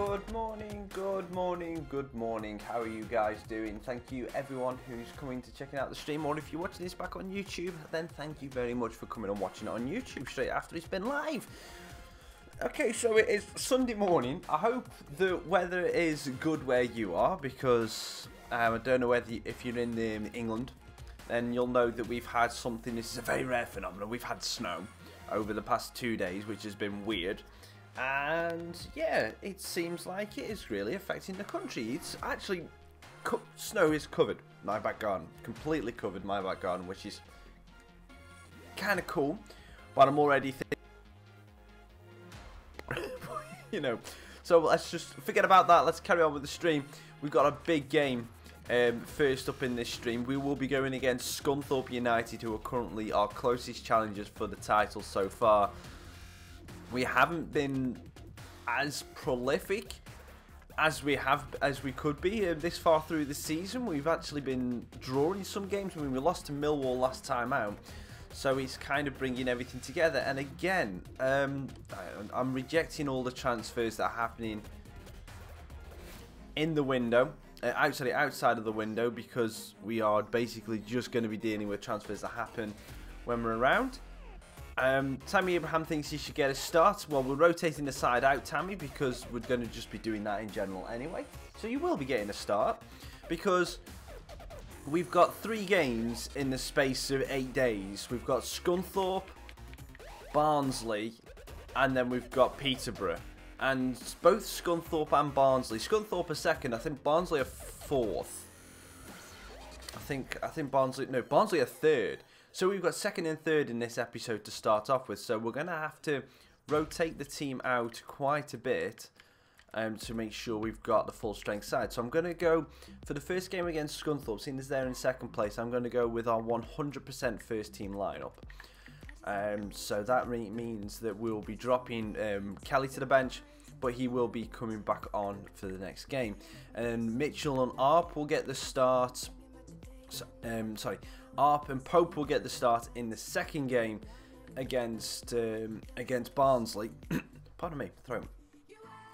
Good morning, good morning, good morning. How are you guys doing? Thank you everyone who's coming to checking out the stream, or if you're watching this back on YouTube, then thank you very much for coming and watching it on YouTube straight after it's been live. Okay, so it is Sunday morning. I hope the weather is good where you are, because I don't know whether if you're in England, then you'll know that we've had something. This is a very rare phenomenon. We've had snow over the past 2 days, which has been weird. And yeah, it seems like it is really affecting the country. It's actually, snow is covered my back garden, completely covered my back garden, which is kind of cool. But I'm already thinking, you know. So let's just forget about that. Let's carry on with the stream. We've got a big game first up in this stream. We will be going against Scunthorpe United, who are currently our closest challengers for the title so far. We haven't been as prolific as we could be this far through the season. We've actually been drawing some games. I mean, we lost to Millwall last time out, so it's kind of bringing everything together. And again, I'm rejecting all the transfers that are happening in the window, outside of the window, because we are basically just going to be dealing with transfers that happen when we're around. Tammy Abraham thinks he should get a start. Well, we're rotating the side out, Tammy, because we're going to just be doing that in general anyway. So you will be getting a start, because we've got 3 games in the space of 8 days. We've got Scunthorpe, Barnsley, and then we've got Peterborough. And both Scunthorpe and Barnsley. Scunthorpe are second. I think Barnsley are fourth. I think Barnsley are third. So we've got second and third in this episode to start off with. So we're going to have to rotate the team out quite a bit to make sure we've got the full strength side. So I'm going to go for the first game against Scunthorpe, seeing as they're in second place. I'm going to go with our 100% first team lineup. So that means that we'll be dropping Kelly to the bench, but he will be coming back on for the next game. And Mitchell and Arp will get the start. Arp and Pope will get the start in the second game against Barnsley. Pardon me, throat.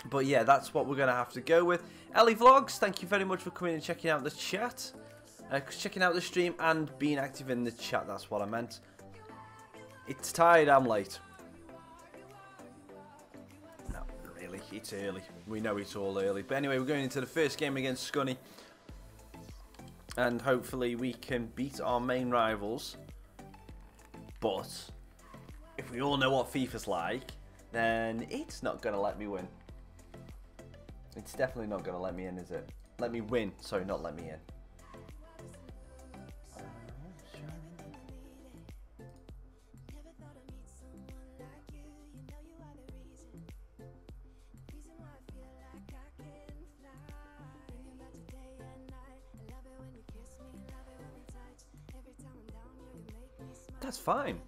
But yeah, that's what we're going to have to go with. Ellie Vlogs, thank you very much for coming and checking out the chat. Checking out the stream and being active in the chat, that's what I meant. It's tired, I'm late. No, really, it's early. We know it's all early. But anyway, we're going into the first game against Scunny. And hopefully we can beat our main rivals. But if we all know what FIFA's like, then it's not going to let me win. It's definitely not going to let me in, is it? Let me win. Sorry, not let me in. That's fine.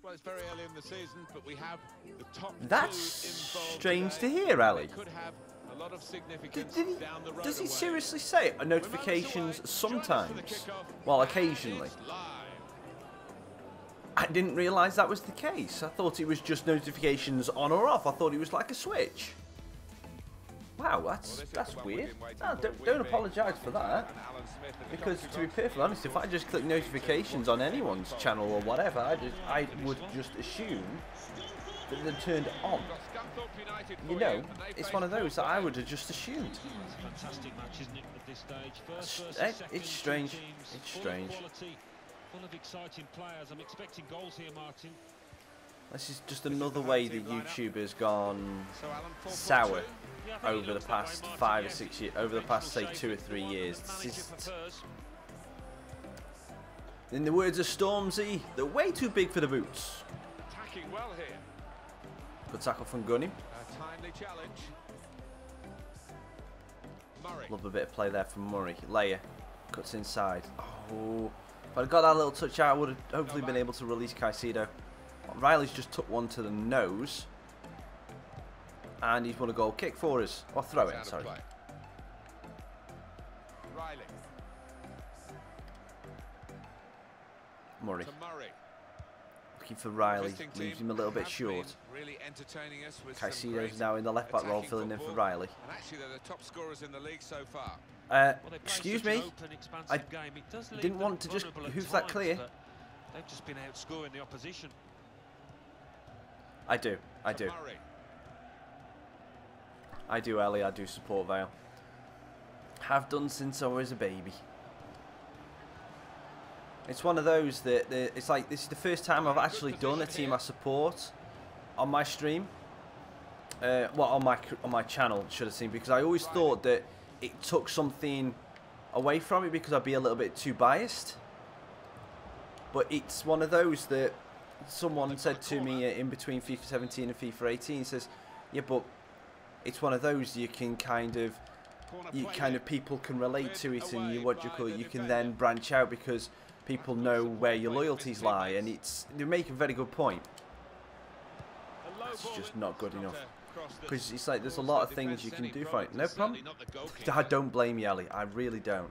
Well, it's very early in the season, but we have the top That's strange to hear, Ali. Could have a lot of significance down the road. Does he seriously say notifications sometimes? Well, occasionally. I didn't realise that was the case. I thought it was just notifications on or off. I thought it was like a switch. Wow, that's weird. No, don't apologise for that. Because to be perfectly honest, if I just click notifications on anyone's channel or whatever, I would just assume that they're turned on. You know, it's one of those that I would have just assumed. It's a fantastic match, isn't it, at this stage? It's strange. It's strange. Full of exciting players. I'm expecting goals here, Martin. This is just another way that YouTube has gone sour over the past 5 or 6 years, over the past say 2 or 3 years. In the words of Stormzy, they're way too big for the boots. Attacking well here. Good tackle from Gunny. A timely challenge. Murray. Love a bit of play there from Murray. Leia cuts inside. Oh, if I'd got that little touch out, I would have hopefully been able to release Caicedo. Riley's just took one to the nose. And he's won a goal kick for us. Or throw in, sorry. Riley. Murray. To Murray. looking for Riley. Leaves him a little bit short. Really entertaining us with Caicedo's now in the left back role, filling in for Riley. And actually, they're the top scorers in the league so far. Excuse me. I didn't want to just hoof that clear. They've just been outscoring the opposition. I do, Ellie. I do support Vale. Have done since I was a baby. It's one of those that it's like this is the first time I've actually done a team I support on my stream. Well, on my channel, should have seen, because I always thought that it took something away from it because I'd be a little bit too biased. But it's one of those that someone said to me in between FIFA 17 and FIFA 18. Says, yeah, but it's one of those you can kind of people can relate to it, and you can then branch out because people know where your loyalties lie, and they make a very good point. It's just not good enough, because it's like there's a lot of things you can do for it. No problem. I don't blame you, Ellie. I really don't.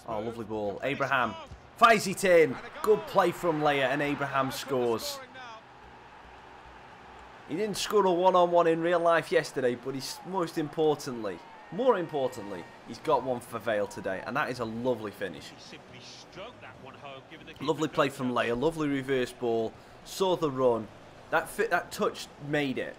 Oh, lovely ball. Abraham fires it in. Good play from Leia, and Abraham scores. He didn't score a one-on-one in real life yesterday, but he's more importantly, he's got one for Vale today, and that is a lovely finish. Lovely play from Leia, lovely reverse ball, saw the run. That touch made it,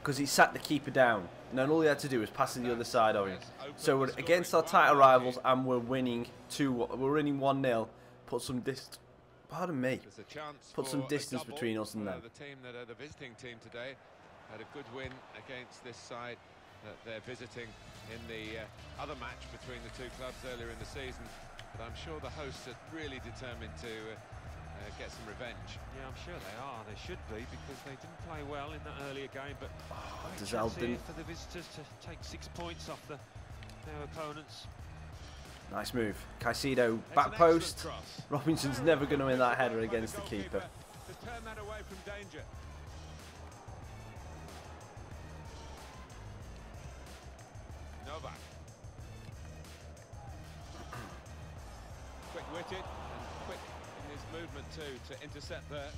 because he sat the keeper down, and then all he had to do was pass to the other side of him. So we're against our title rivals, and we're winning 1-0. Put some distance. Pardon me. Put some distance between us and them. The team that are the visiting team today had a good win against this side that they're visiting in the other match between the two clubs earlier in the season. But I'm sure the hosts are really determined to get some revenge. Yeah, I'm sure they are. They should be, because they didn't play well in that earlier game. But for the visitors to take 6 points off their opponents. Nice move. Caicedo, back post. Robinson's never going to win that header against the keeper. To turn that away from danger. Novak. Quick-witted and quick in his movement too to intercept there.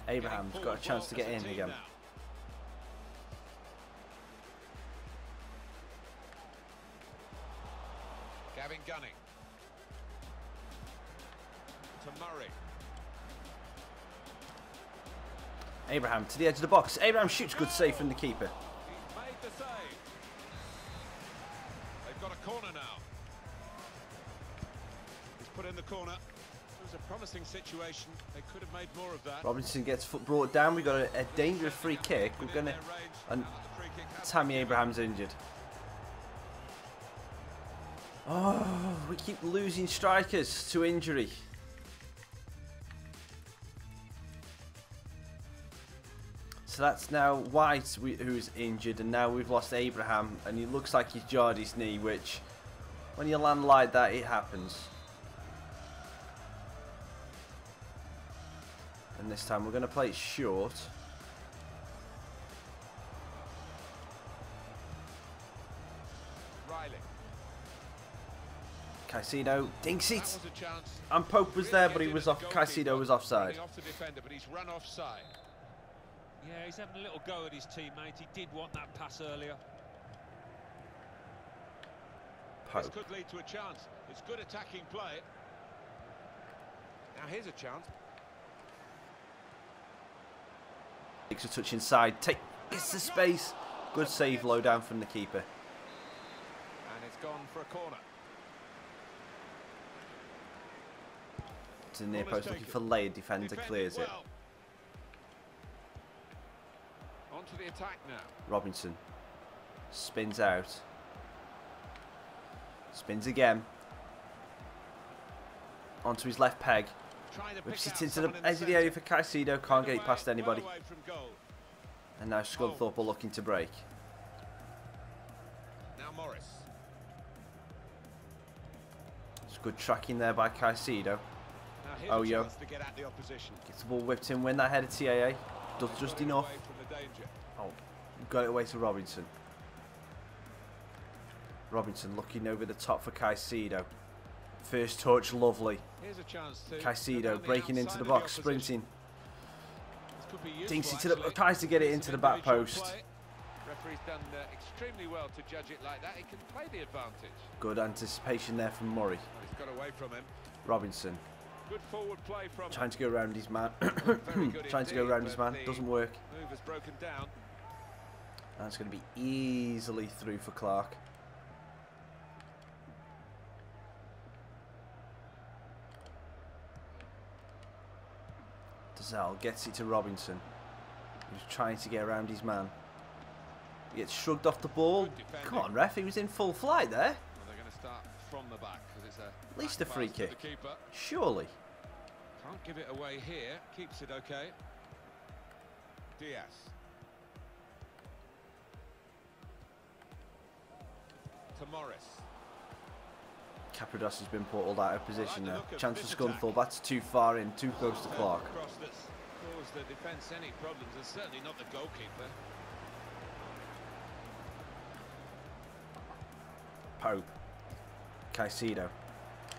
Abraham's got a chance to get in again. Gavin Gunning to Murray. Abraham to the edge of the box. Abraham shoots, good save from the keeper. He's made the save. They've got a corner now. He's put in the corner. It was a promising situation. They could have made more of that. Robinson gets foot brought down. We've got a dangerous free kick. We're gonna, and Tammy Abraham's injured. Oh, we keep losing strikers to injury. So that's now White who's injured, and now we've lost Abraham, and he looks like he's jarred his knee, which, when you land like that, it happens. And this time we're going to play it short. Riley. Caicedo dinks it, and Pope was there, but he was off. Caicedo was offside. Off the defender, but he's run offside. Yeah, he's having a little go at his teammate. He did want that pass earlier. Pope. This could lead to a chance. It's good attacking play. Now here's a chance. Takes a touch inside. It's the space. Good save low down from the keeper. And it's gone for a corner. To the near post, looking for Leia. Defender clears it. On to the attack now. Robinson spins out. Spins again. Onto his left peg. Whips it into the edge of the area for Caicedo. Can't get it past anybody. And now Scunthorpe are looking to break. Now Morris. It's good tracking there by Caicedo. Oh, yo. Gets the ball whipped in, win that header TAA. Does just enough. Oh, got it away to Robinson. Robinson looking over the top for Caicedo. First touch, lovely. Here's a chance to Caicedo breaking into the box, sprinting. Dinks it to the, tries to get it into the back post. Referee's done extremely well to judge it like that. He can play the advantage. Good anticipation there from Murray. He's got away from him. Robinson. Good forward play from trying to go around his man. Trying to go around his man. Doesn't work. Move has broken down. That's going to be easily through for Clark. Dazal gets it to Robinson. He's trying to get around his man. He gets shrugged off the ball. Come on, ref. He was in full flight there. Well, they're going to start from the back because it's at least a free kick. Surely. Can't give it away here. Keeps it okay. Diaz. To Morris. Caprados's been portaled out of position now. Chance for Scunthorpe. That's too far in, too close to Clark. Cross that's caused the defence any problems, and certainly not the goalkeeper. Pope. Caicedo.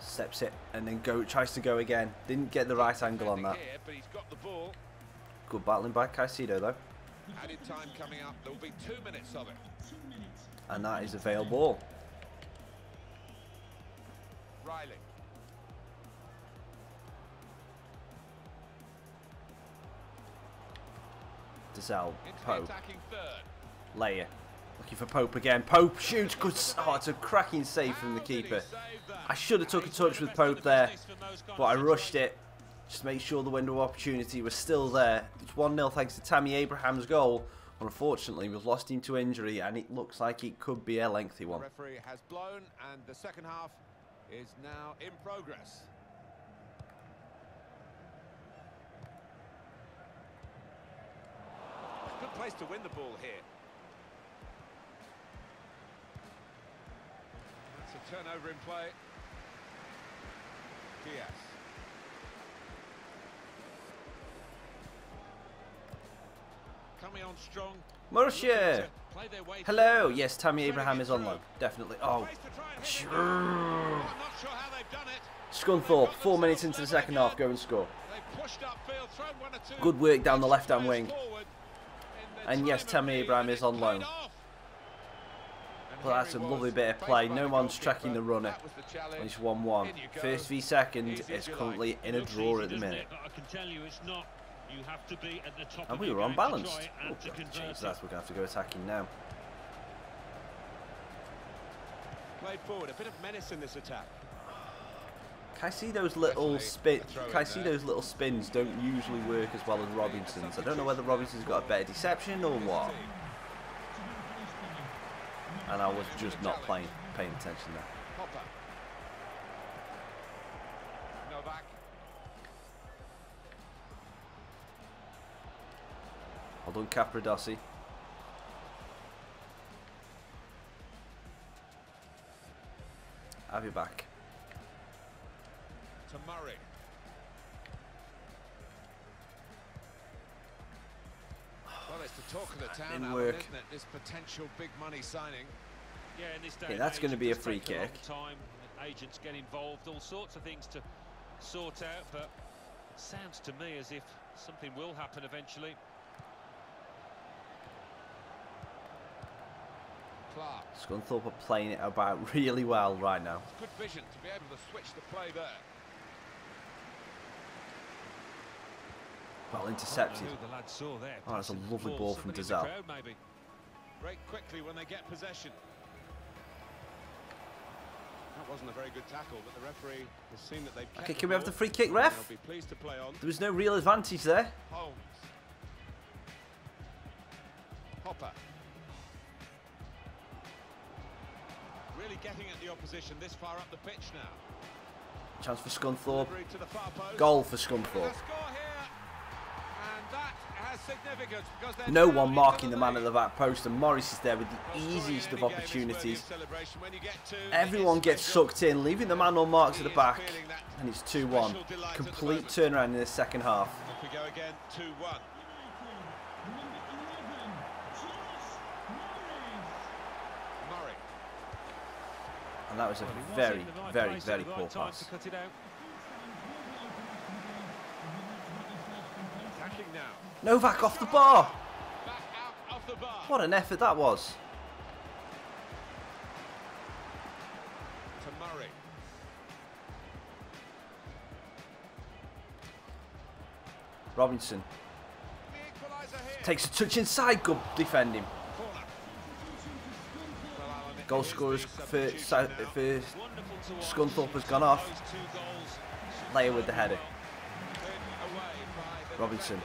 Steps it and then tries to go again. Didn't get the right angle on that. Here, but he's got the ball. Good battling by Caicedo though. Added time coming up. There will be 2 minutes of it. And that is a VALE ball. Riley. Dazal. Pope. Third. Layer. Looking for Pope again. Pope shoots. Good. Oh, it's a cracking save from the keeper. I should have took a touch with Pope there, but I rushed it. Just to make sure the window of opportunity was still there. It's 1-0 thanks to Tammy Abraham's goal. Unfortunately, we've lost him to injury, and it looks like it could be a lengthy one. The referee has blown, and the second half is now in progress. Good place to win the ball here. That's a turnover in play. Diaz. Coming on strong. Marcia! Hello! Yes, Tammy Abraham is on loan. Definitely. Oh. Sure. Scunthorpe, 4 minutes into the second half, go and score. Good work down the left-hand wing. And yes, Tammy Abraham is on loan. Well, that's a lovely bit of play. No one's tracking the runner. It's 1-1. First v second is currently in a draw at the minute. And we were unbalanced. Oh, change that. We're going to have to go attacking now. Played forward, a bit of menace in this attack. Caicedo's little spins don't usually work as well as Robinson's. I don't know whether Robinson's got a better deception or what. And I was just not paying attention there. Hopper. Novak. Well done, Capradossi. Have you back. To Murray. Well, it's the talk of the town now, isn't it? This potential big money signing. Yeah, in this day that's going to be a free kick. Time, agents get involved, all sorts of things to sort out, but it sounds to me as if something will happen eventually. Clark. Scunthorpe are playing it about really well right now. Good vision to be able to switch the play there. Well intercepted. The lad saw there. Oh, that's a lovely ball from Dazal. Break quickly when they get possession. That wasn't a very good tackle, but the referee has seen that they've kept okay, can we have the free kick, ref? They'll be pleased to play on. There was no real advantage there. Holmes. Hopper. Really getting at the opposition this far up the pitch now. Chance for Scunthorpe. Goal for Scunthorpe. No one marking the man at the back post, and Morris is there with the easiest of opportunities. Everyone gets sucked in, leaving the man unmarked at the back, and it's 2-1. Complete turnaround in the second half. We go again, 2-1. And that was a very, very, very poor pass. Novak off the bar! What an effort that was. To Murray. Robinson. Takes a touch inside, good defending. Goal scorers for Scunthorpe has gone off. Layer with the header. Robinson.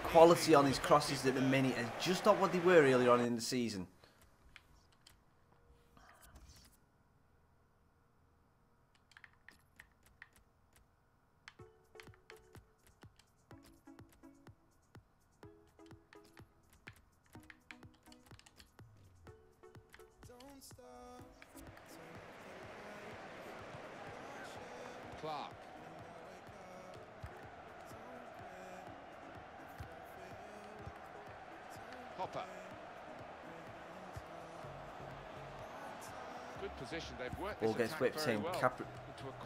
Quality on his crosses at the minute is just not what they were earlier on in the season. Clark. Hopper. Good position. They've worked. Ball gets whipped in. Well.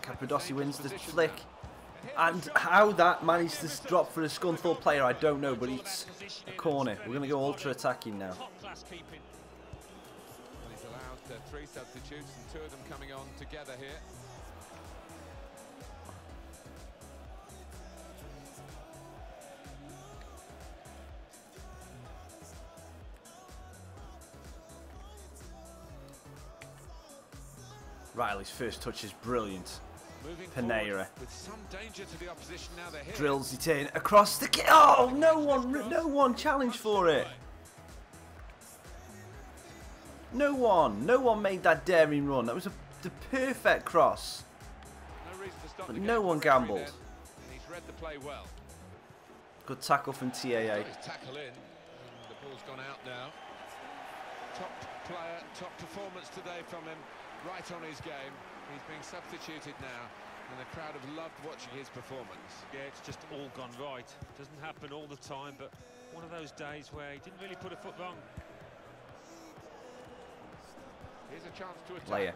Capradossi wins the flick. And how that managed to drop for a Scunthorpe player, I don't know, but it's a corner. We're going to go ultra attacking now. Well, he's allowed 3 substitutes and 2 of them coming on together here. Riley's first touch is brilliant. Pereira with some danger to the opposition now. They're here. Drills it in across the kit. Oh, no one challenged for it. No one made that daring run. That was the perfect cross. No reason to stop, but no one gambled. And he's read the play well. Good tackle from TAA. His tackle in, and the ball's gone out now. Top player, top performance today from him. Right on his game. He's being substituted now, and the crowd have loved watching his performance. Yeah, it's just all gone right. Doesn't happen all the time, but one of those days where he didn't really put a foot wrong. Here's a chance to attack. Layer.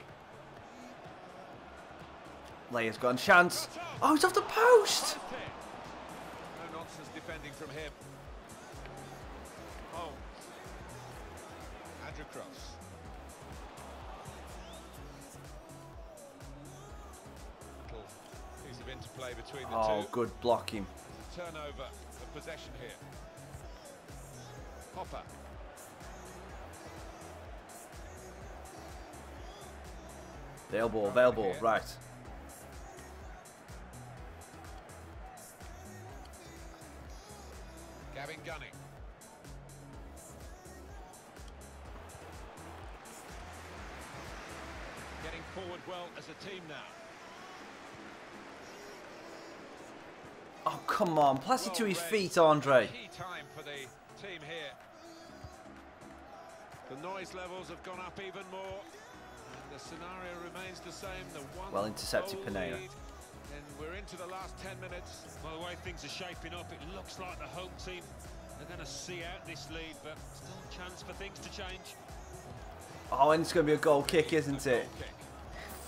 Layer's got a chance. Oh, it's off the post! No nonsense defending from him. Oh. Andrew Cross. Piece of interplay between the two. Oh, good blocking. Turnover of possession here. Hopper. Vale ball, right. Gavin Gunning. Getting forward well as a team now. Oh, come on. Pass it to his feet, Andre. Key time for the team here. The noise levels have gone up even more. And the scenario remains the same. The one well intercepted Pereira. And we're into the last 10 minutes. Well, the way things are shaping up, it looks like the home team are going to see out this lead, but still a chance for things to change. Oh, and it's going to be a goal kick, isn't it? Kick.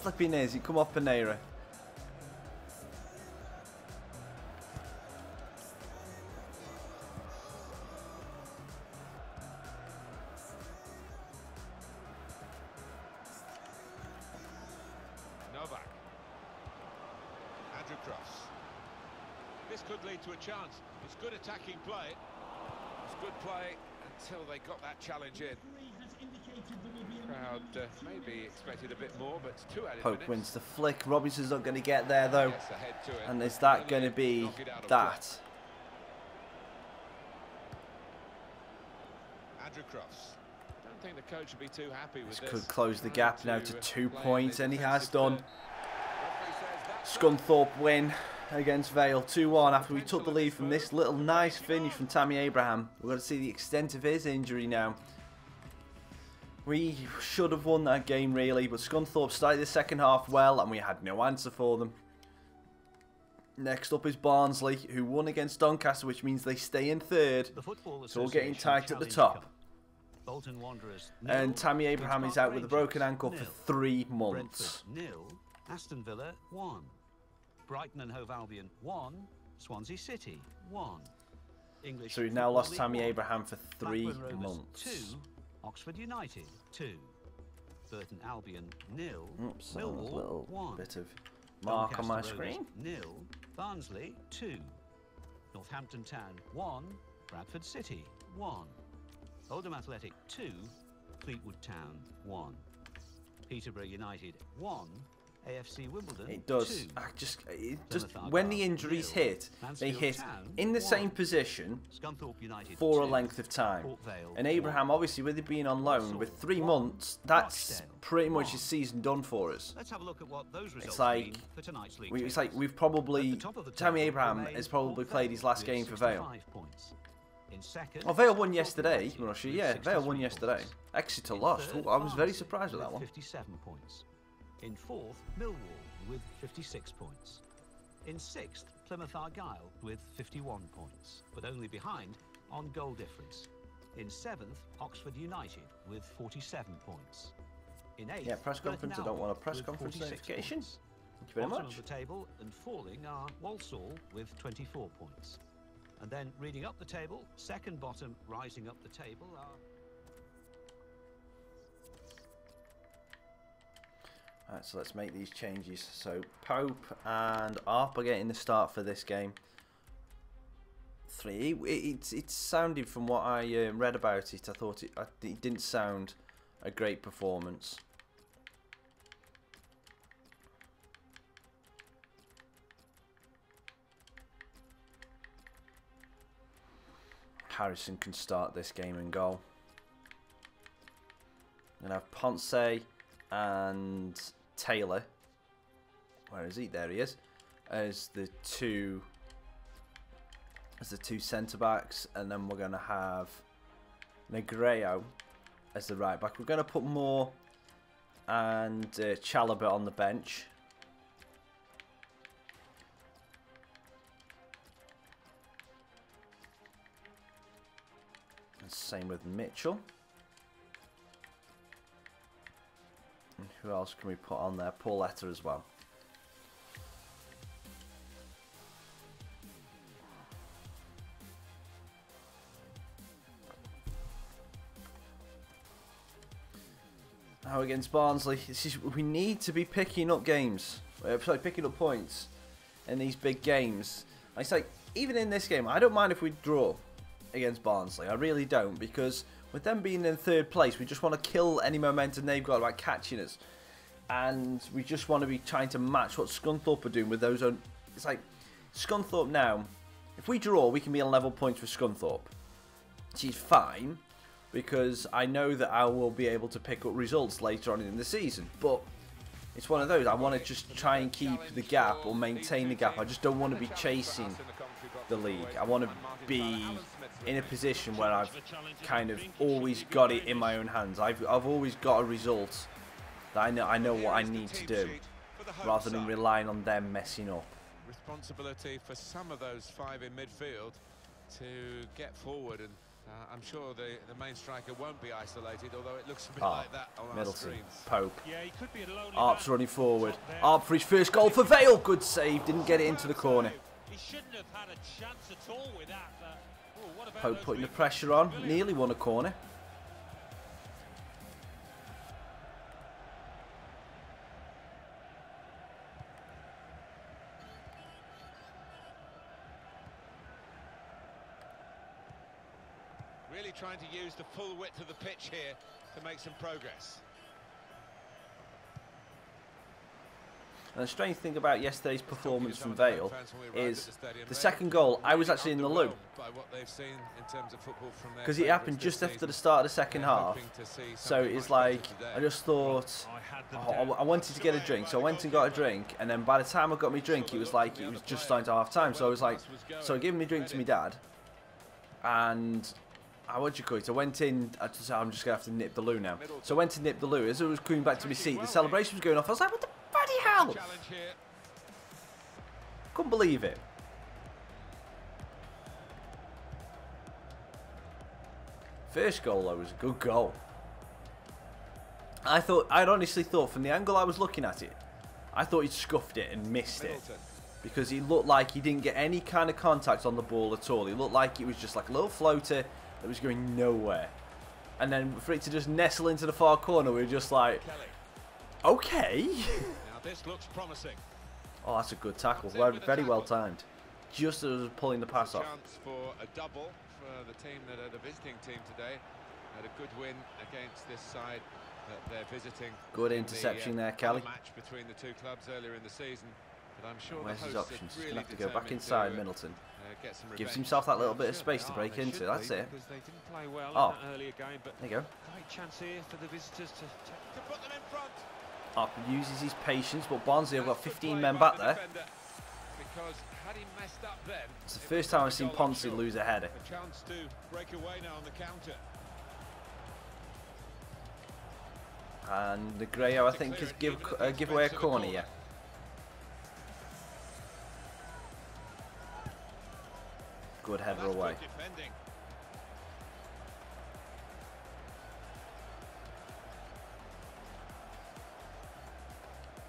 Flipping is. He come off Pereira. Novak. Andrew Cross. This could lead to a chance. It's good attacking play. It's good play until they got that challenge in. Crowd maybe expected a bit more, but it's 2 added Pope minutes. wins the flick. Robinson's not going to get there though. Yes, ahead to it. And is that going to be that? Andrew Cross. I don't think the coach would be too happy with this. Could close the gap now to 2 points, and he has done. Scunthorpe win against Vale 2-1 after we took the lead from this little nice finish from Tammy Abraham. We're going to see the extent of his injury now. We should have won that game really, but Scunthorpe started the second half well and we had no answer for them. Next up is Barnsley, who won against Doncaster, which means they stay in third. So we're getting tight at the top. Bolton Wanderers And 0, Tammy Abraham is out with a broken ankle for 0, 3 months. Brentford 0, Aston Villa 1, Brighton and Hove Albion 1, Swansea City 1. English So we've now Football lost League Tammy 1, Abraham for 3 Blackburn Rovers months. 2, Oxford United 2, Burton Albion 0, Oops, a Millwall little 1, bit of mark on my Doncaster screen. Rovers 0, Barnsley 2, Northampton Town 1, Bradford City 1, Oldham Athletic 2, Fleetwood Town 1, Peterborough United 1, AFC Wimbledon It does. 2. It just when the injuries hit, they hit in the same position for a length of time. And Abraham, obviously, with it being on loan with 3 months, that's pretty much his season done for us. Let's have a look at what those results It's like mean for tonight's league it's like we've probably Tammy Abraham remain has probably Port played his Vale last game with for Vale. 65 points. In second, Oh, Vale won Stockport yesterday. United I'm not sure. with Yeah, Vale won 63 yesterday. points. Exeter In lost. third, Ooh, I was very Barnsley surprised with that one. 57 points. In fourth, Millwall with 56 points. In sixth, Plymouth Argyle with 51 points, but only behind on goal difference. In seventh, Oxford United with 47 points. In eighth, Yeah, press Burton conference. I don't want a Albion press with conference 46 notification. points. Thank you very Bottom much. of the table and falling are Walsall with 24 points. And then reading up the table, second bottom rising up the table are... Alright, so let's make these changes. So Pope and Arp are getting the start for this game. 3. It sounded, from what I read about it, I thought it didn't sound a great performance. Harrison can start this game and goal. We're going to have Ponce and Taylor. Where is he? There he is. As the two centre backs, and then we're going to have Negredo as the right back. We're going to put Moore and Chalobah on the bench. And same with Mitchell. And who else can we put on there? Pauletta as well. Now against Barnsley, we need to be picking up games. Sorry, picking up points in these big games. It's like, even in this game, I don't mind if we draw against Barnsley. I really don't, because with them being in third place, we just want to kill any momentum they've got about catching us. And we just want to be trying to match what Scunthorpe are doing with those own... It's like, Scunthorpe now, if we draw, we can be on level points with Scunthorpe. Which is fine, because I know that I will be able to pick up results later on in the season. But it's one of those, I want to just try and keep the gap or maintain the gap. I just don't want to be chasing the league. I want to be in a position where I've kind of always got it in my own hands. I've always got a result that I know what I need to do, rather than relying on them messing up. Responsibility for some of those 5 in midfield to get forward, and I'm sure the main striker won't be isolated, although it looks a bit like that on our screens. Pope. Yeah, he could be a lonely Arp's man. running forward. Arp for his first goal for Vale. Good save. Didn't get it into the corner. He shouldn't have had a chance at all with that. What about Pope those putting the reflexes? pressure on. Brilliant. Nearly won a corner. Really trying to use the full width of the pitch here to make some progress. And the strange thing about yesterday's performance from Vale is the second goal, I was actually in the loop. Because it happened just after the start of the second half. So it's like, I just thought, oh, I wanted to get a drink. So I went and got a drink. And then by the time I got my drink, it was like, it was just starting to half time. So I was like, so I gave me a drink to my dad. And I went in, I just said, I'm just going to have to nip the loo now. So I went to nip the loo. As I was coming back to my seat, the celebration was going off. I was like, what the bloody hell? Couldn't believe it. First goal though was a good goal. I'd honestly thought from the angle I was looking at it, I thought he'd scuffed it and missed it. Because he looked like he didn't get any kind of contact on the ball at all. He looked like it was just like a little floater that was going nowhere. And then for it to just nestle into the far corner, we were just like, okay. Now this looks promising. Oh, that's a good tackle. Very well timed. Just as I was pulling the pass off. Chance for a double for the team that are the visiting team today. Had a good win against this side that they're visiting. Good interception there, Kelly. Match between the two clubs earlier in the season. But I'm sure where's his options? He's really going to have to go back inside Middleton. Gives revenge. Himself that little bit of space to break into. That's it. They didn't play well Oh, in that earlier game, but there you go. great chance here for the visitors to put them in front. Up uses his patience, but Barnsley have got 15 men back there. Because had he messed up then, it's the first time I've seen Ponce lose a header. A chance to break away now on the counter. And the Grayo, I think, has give away a corner, yeah. Good header away.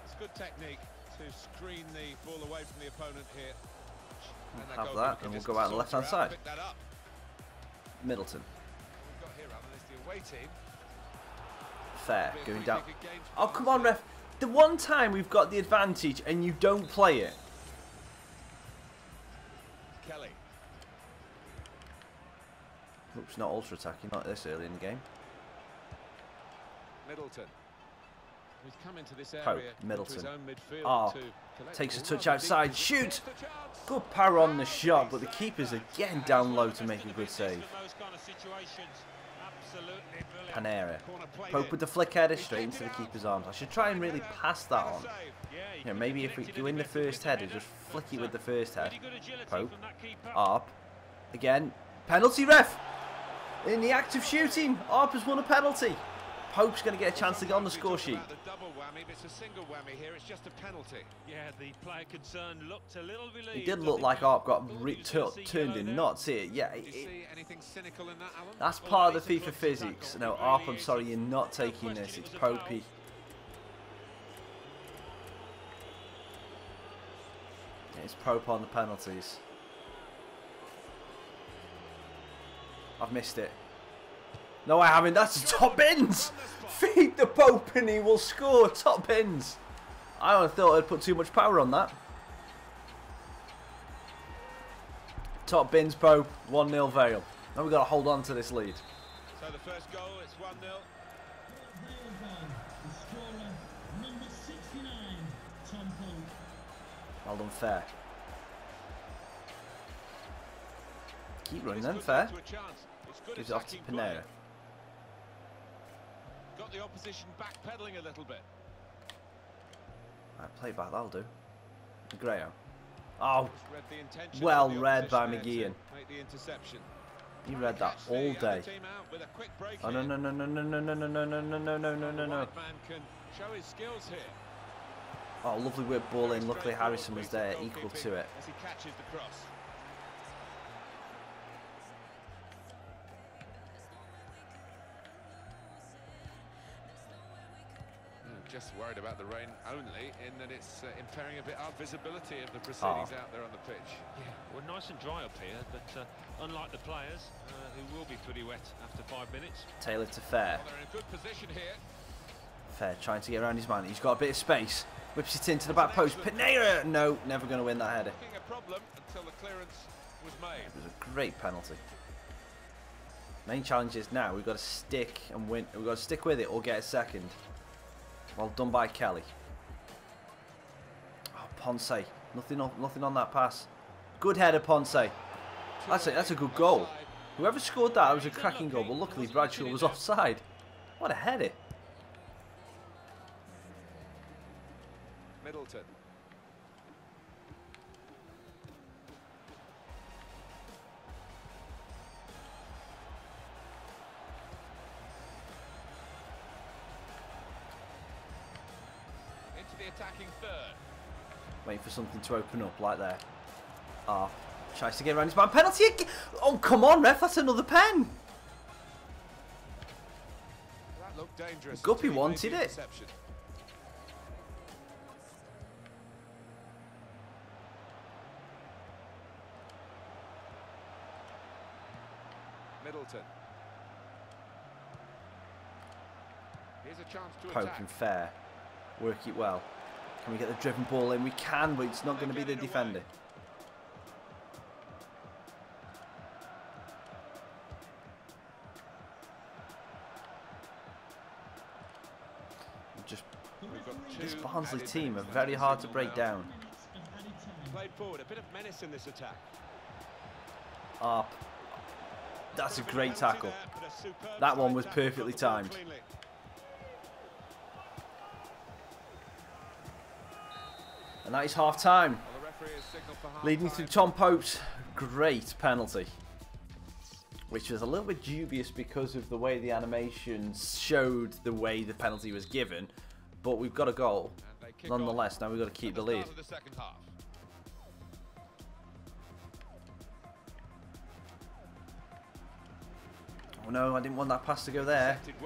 It's good technique to screen the ball away from the opponent here. We'll have that, and we'll go out on the left-hand side. Middleton. We've got here, Alan, is the away team. Fair, going down. Oh, come on, ref. The one time we've got the advantage and you don't play it. Kelly. Oops, not ultra attacking, not this early in the game. Middleton. He's come into this area. Pope, Middleton. Oh, takes a touch outside. Shoot! Good power on the shot, but the keepers are getting down low to make a good save. Panera. Pope with the flick header straight into the keeper's arms. I should try and really pass that on. You know, maybe if we go in the first header, just flick it with the first head. Pope. Arp. Again. Penalty, ref! In the act of shooting, Arp has won a penalty. Pope's going to get a chance to get on the score sheet. It's a single whammy here, it's just a penalty. Yeah, the player concerned looked a little relieved. It did look like Arp got turned in knots here. Yeah, that's part of the FIFA physics. No, Arp, I'm sorry, you're not taking this. It's Popey. It's Pope on the penalties. I've missed it. No, I haven't. That's top bins. Feed the Pope and he will score. Top bins. I don't thought I'd put too much power on that. Top bins, Pope. 1-0 Vale. Now we've got to hold on to this lead. So the first goal, it's 1-0. Well done, Fair. Keep running then, Fair. Gives it off to Panera. Got the opposition backpedaling a little bit. Right, play back, that'll do. Grayo. Oh, well read by McGeehan. He read that all day. Oh no no no no no no no no no no no no no no no. Oh, lovely whip ball in. Luckily Harrison was there, equal to it. As he catches the cross. Just worried about the rain only, in that it's impairing a bit our visibility of the proceedings out there on the pitch. Yeah, well, nice and dry up here, but unlike the players, who will be pretty wet after 5 minutes. Taylor to Fair. Well, they're in a good position here. Fair trying to get around his man. He's got a bit of space. Whips it into the back post. Panera! No, never going to win that header. A problem until the clearance was made. It was a great penalty. Main challenge is now we've got to stick and win. We've got to stick with it or get a second. Well done by Kelly. Oh, Ponce. Nothing on that pass. Good header, Ponce. That's a good goal. Whoever scored that, it was a cracking goal, but luckily Bradshaw was offside. What a header. Middleton. The attacking third. Waiting for something to open up like there. Ah, tries to get around his man. Penalty again. Oh, come on, ref. That's another pen. dangerous. Guppy wanted it. Middleton. Here's a chance to Pope attack. and Fair. Work it well. Can we get the driven ball in? We can, but it's not going to be the defender. This Barnsley team are very hard to break down. Played forward, a bit of menace in this attack. Up. That's a great tackle. That one was perfectly timed. And that is half time. Leading through Tom Pope's great penalty, which was a little bit dubious because of the way the animations showed the way the penalty was given. But we've got a goal. Nonetheless, now we've got to keep the lead. Oh no, I didn't want that pass to go there. They've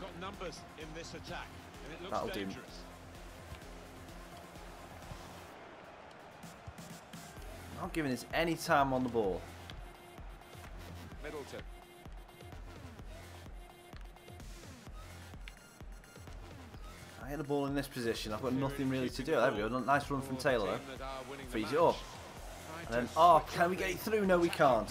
got numbers in this attack, and it looks That'll dangerous. Not giving us any time on the ball. Middleton. I hit the ball in this position. I've got nothing really to do. There we go. Nice run from Taylor. Frees it up. And then, oh, can we get it through? No, we can't.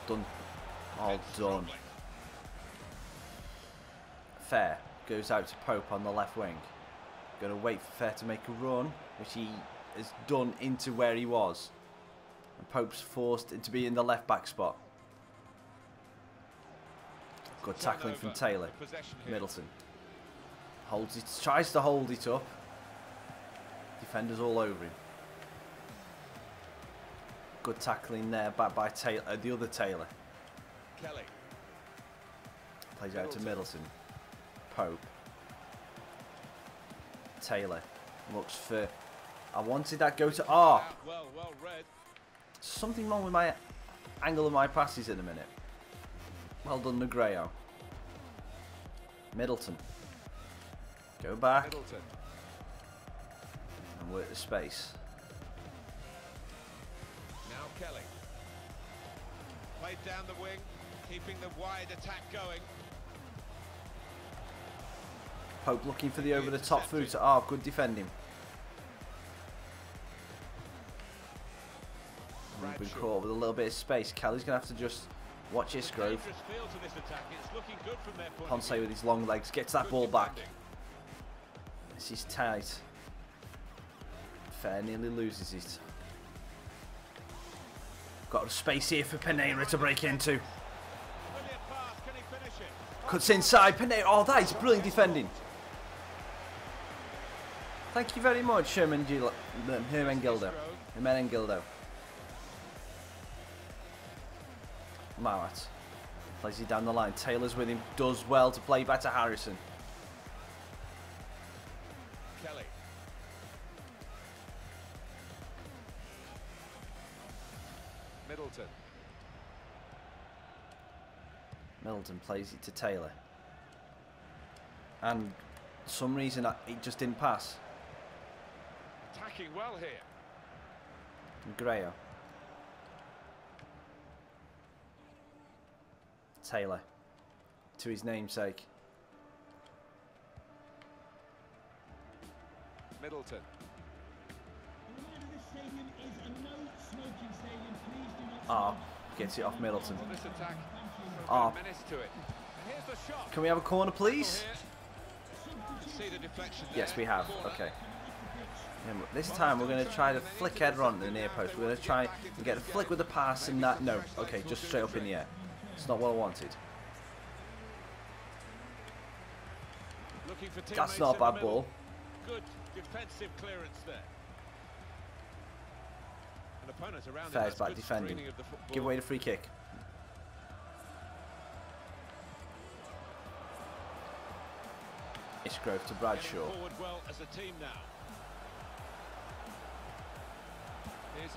Done. All done. Fair goes out to Pope on the left wing. Going to wait for Fair to make a run, which he has done into where he was. And Pope's forced to be in the left back spot. Good tackling from Taylor. Middleton holds it, tries to hold it up. Defenders all over him. Good tackling there, back by Taylor, the other Taylor. Kelly plays out to Middleton. Pope. Taylor looks for. I wanted that go to. Well read. Something wrong with my angle of my passes in a minute. Well done, Negredo. Middleton. Go back. Middleton. And work the space. Now Kelly. Played down the wing, keeping the wide attack going. Pope looking for the over the top through to good defending. We've been caught with a little bit of space. Kelly's going to have to just watch his growth. Ponce with his long legs gets that ball back. This is tight. Fair nearly loses it. Got a space here for Pereira to break into. Cuts inside. Pereira. Oh, that is brilliant defending. Thank you very much, Hermengildo. Mowat plays it down the line. Taylor's with him. Does well to play back to Harrison. Kelly. Middleton. Middleton plays it to Taylor. And for some reason it just didn't pass. Attacking well here. Negredo. Taylor. To his namesake. Middleton. Gets it off Middleton. Well, this attack menace to it. Here's the shot. Can we have a corner, please? See the deflection there. Yes, we have. Okay. This time we're going to try to flick header on the near post. We're going to try and get a flick with the pass and that. No. Okay, just straight up in the air. It's not what I wanted. That's not a bad ball. Good defensive clearance there. An opponent around Fair's back defending. Give away the free kick. It's Grove to Bradshaw. Forward well as a team now.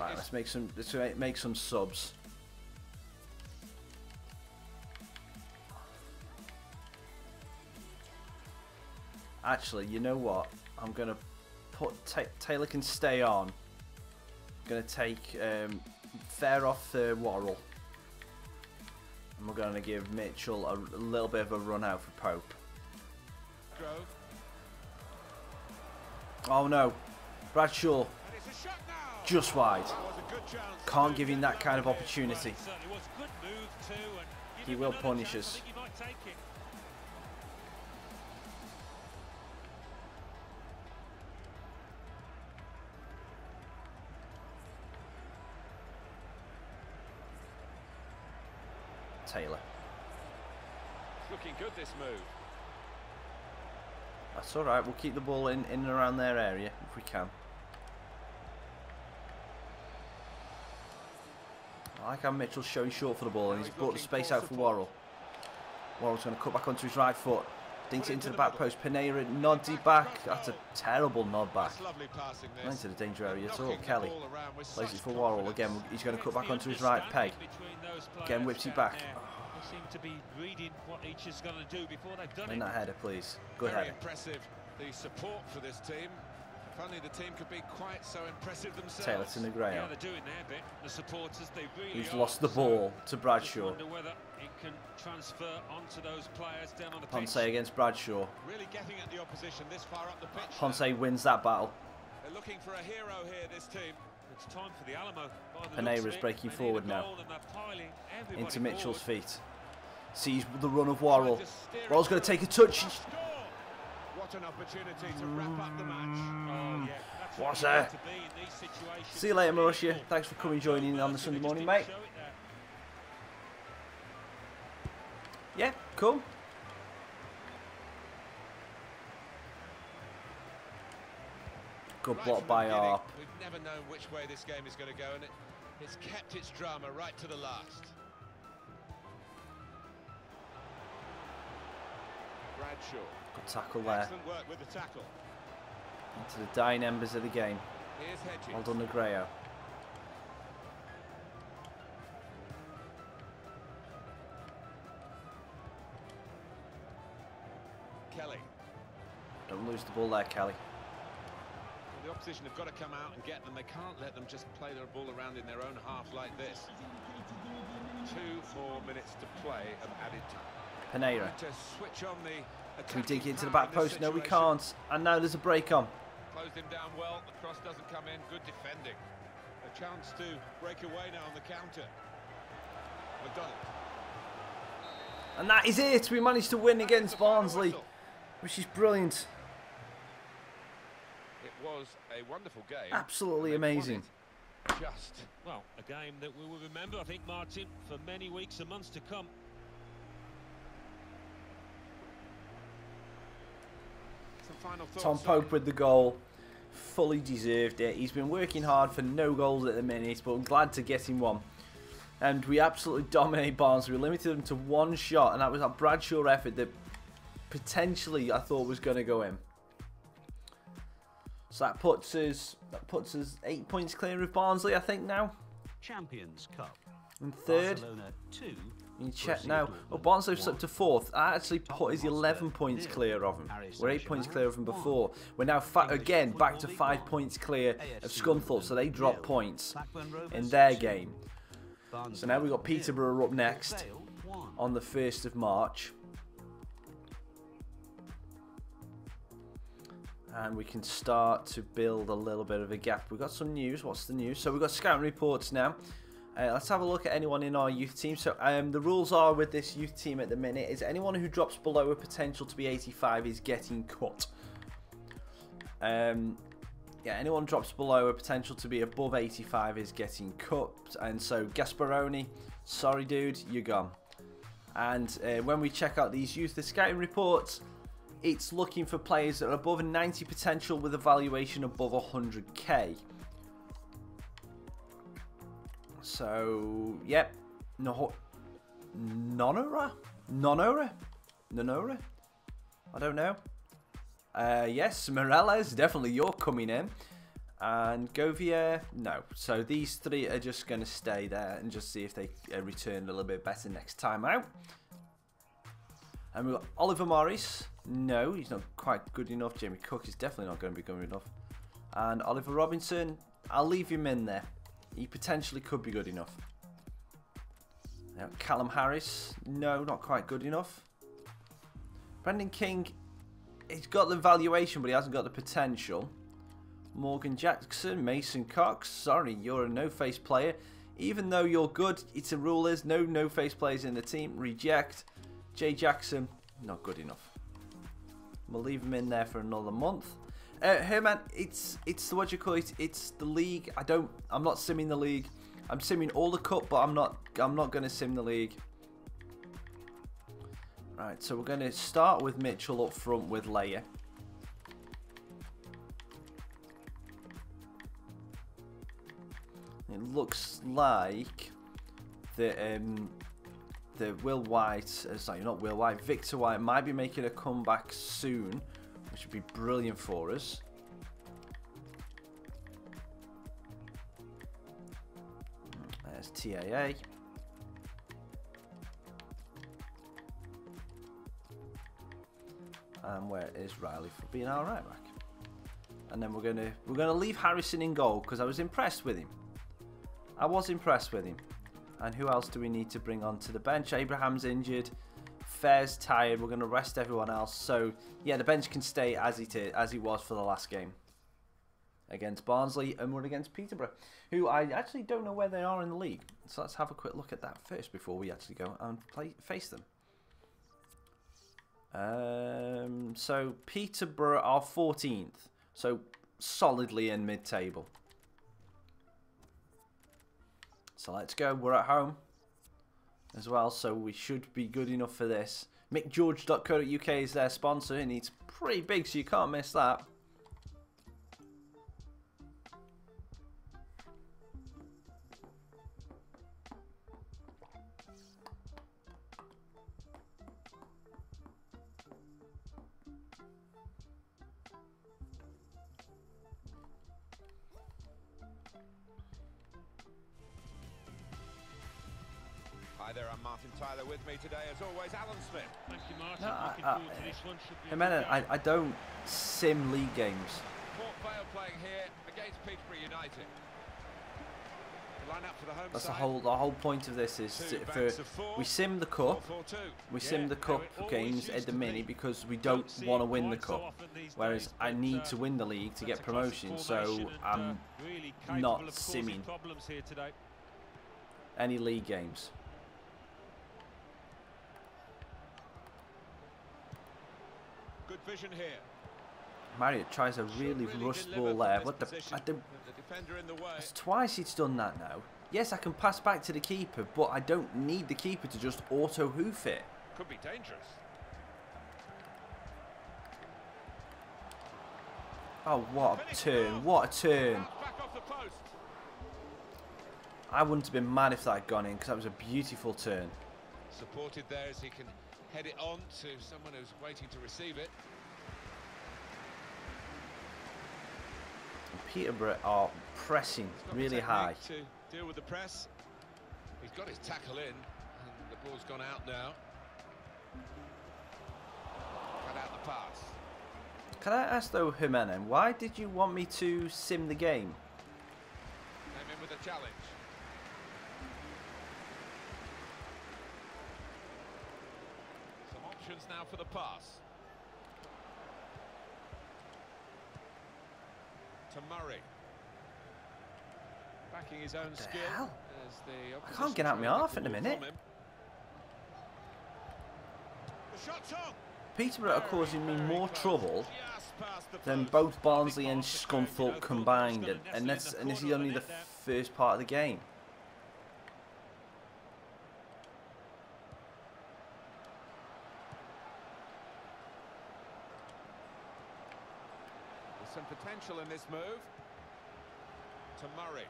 Right, let's make some subs. Actually, you know what? I'm gonna put Taylor can stay on. I'm gonna take Fair off Worrell, and we're gonna give Mitchell a little bit of a run out for Pope. Oh no, Bradshaw just wide. Can't give him that kind of opportunity. He will punish us. Taylor. It's looking good, this move. That's alright, we'll keep the ball in and around their area if we can. I like how Mitchell's showing short for the ball and he's brought the space out for Worrell. Worrell's going to cut back onto his right foot. Dinks it into the back post. Pineda nods it back. That's a terrible nod back. Not into the danger area at all. Kelly plays it for Worrell. Again, he's going to cut back onto his right peg. Again, whips it back. They seem to be reading what each is going to do before they've done In it. that header, please. Good Very header. impressive, the support for this team. If only the team could be quite so impressive themselves. Taylor to Negredo. Yeah, they're doing their bit. The supporters, they really He's are. lost the ball to Bradshaw. I wonder whether it can transfer onto those players down on the Ponce pitch. against Bradshaw. Really getting at the opposition this far up the pitch. Ponce wins that battle. They're looking for a hero here, this team. It's time for the Alamo. Pinera's breaking forward now. Into Mitchell's feet. Sees the run of Worrell. Worrell's going to take a touch. What an opportunity to wrap up the match. What's that? See you later, Marussia. Thanks for coming joining on the Sunday morning, mate. Yeah, cool. Good block by Arp. We've never known which way this game is going to go, and it's kept its drama right to the last. Bradshaw. Good tackle there. Excellent work with the tackle. Into the dying embers of the game. Here's Hedges. Well done, Negredo. Kelly. Don't lose the ball there, Kelly. The opposition have got to come out and get them. They can't let them just play their ball around in their own half like this. 2 more minutes to play of added time. Pineda. To switch on the Can we dig into the power back in this post? No, we situation. can't. And now there's a break on. Closed him down well. The cross doesn't come in. Good defending. A chance to break away now on the counter. We've done it. And that is it. We managed to win against Barnsley, which is brilliant. It was a wonderful game. Absolutely amazing. Just. Well, a game that we will remember, I think, Martin, for many weeks and months to come. Some final thoughts. Tom Pope with the goal. Fully deserved it. He's been working hard for no goals at the minute, but I'm glad to get him one. And we absolutely dominate Barnsley. We limited them to 1 shot, and that was a Bradshaw effort that potentially I thought was going to go in. So that puts us 8 points clear of Barnsley, I think, now. Champions Cup. In third. Barcelona 2. You check now. Oh, Barnsley's slipped to 4th. I actually put us 11 points clear of them. We're 8 points clear of them before. We're now again back to 5 points clear of Scunthorpe, so they drop points in their game. So now we've got Peterborough up next on the 1st of March. And we can start to build a little bit of a gap. We've got some news. What's the news? So we've got scouting reports now. Let's have a look at anyone in our youth team. So the rules are with this youth team at the minute is anyone who drops below a potential to be 85 is getting cut. Yeah, anyone drops below a potential to be above 85 is getting cut. And so Gasparoni, sorry dude, you're gone. And when we check out these youth scouting reports, it's looking for players that are above a 90 potential with a valuation above 100k. So, yep. Nonora? I don't know. Yes, Morales, definitely you're coming in. And Govier, no. So these three are just going to stay there and just see if they return a little bit better next time out. And we've got Oliver Morris. No, he's not quite good enough. Jamie Cook is definitely not going to be good enough. And Oliver Robinson, I'll leave him in there. He potentially could be good enough. Now, Callum Harris, no, not quite good enough. Brendan King, he's got the valuation, but he hasn't got the potential. Morgan Jackson, Mason Cox, sorry, you're a no-face player. Even though you're good, it's a rule is no no-face players in the team. Reject. Jay Jackson, not good enough. We'll leave him in there for another month. Herman, it's what you call it. It's the league. I'm not simming the league. I'm simming all the cup, but I'm not going to sim the league. Right, so we're going to start with Mitchell up front with Leia. It looks like the Will White, sorry, not Will White, Victor White might be making a comeback soon, which would be brilliant for us. There's TAA. And where is Riley for being our right back? And then we're gonna leave Harrison in goal because I was impressed with him. I was impressed with him. And who else do we need to bring onto the bench? Abraham's injured. Fair's tired. We're going to rest everyone else. So, yeah, the bench can stay as he was for the last game. Against Barnsley, and we're against Peterborough, who I actually don't know where they are in the league. So let's have a quick look at that first before we actually go and face them. So, Peterborough are 14th. So, solidly in mid-table. So let's go. We're at home as well, so we should be good enough for this. MickGeorge.co.uk is their sponsor, and it's pretty big, so you can't miss that. Hi there, I'm Martin Tyler. With me today, as always, Alan Smith. Thank you, Martin. No, Looking forward to this one. Should be Jimena, I don't sim league games. Port Vale playing here against Peterborough United. Line up for the home That's side. the whole point of this is we sim the cup. We sim the cup games at the mini because we don't want to win the cup. Whereas I need to win the league to get promotion, so I'm not simming any league games. Good vision here. Marriott tries a really rushed ball there. What the? It's twice he's done that now. Yes, I can pass back to the keeper, but I don't need the keeper to just auto hoof it. Could be dangerous. Oh, what a turn! What a turn! Back off the post. I wouldn't have been mad if that had gone in because that was a beautiful turn. Supported there as he can head it on to someone who's waiting to receive it. Peterborough are pressing really high. To deal with the press. He's got his tackle in, and the ball's gone out now. Cut out the pass. Can I ask though, Jimenez, why did you want me to sim the game? Came in with a challenge. Some options now for the pass. To Murray. Backing his own skill. Hell? As the I can't get out my half in a minute. The shot's on. Peterborough are causing me more trouble than both Barnsley and Scunthorpe combined, and this is only the first part of the game. There's some potential in this move. To Murray.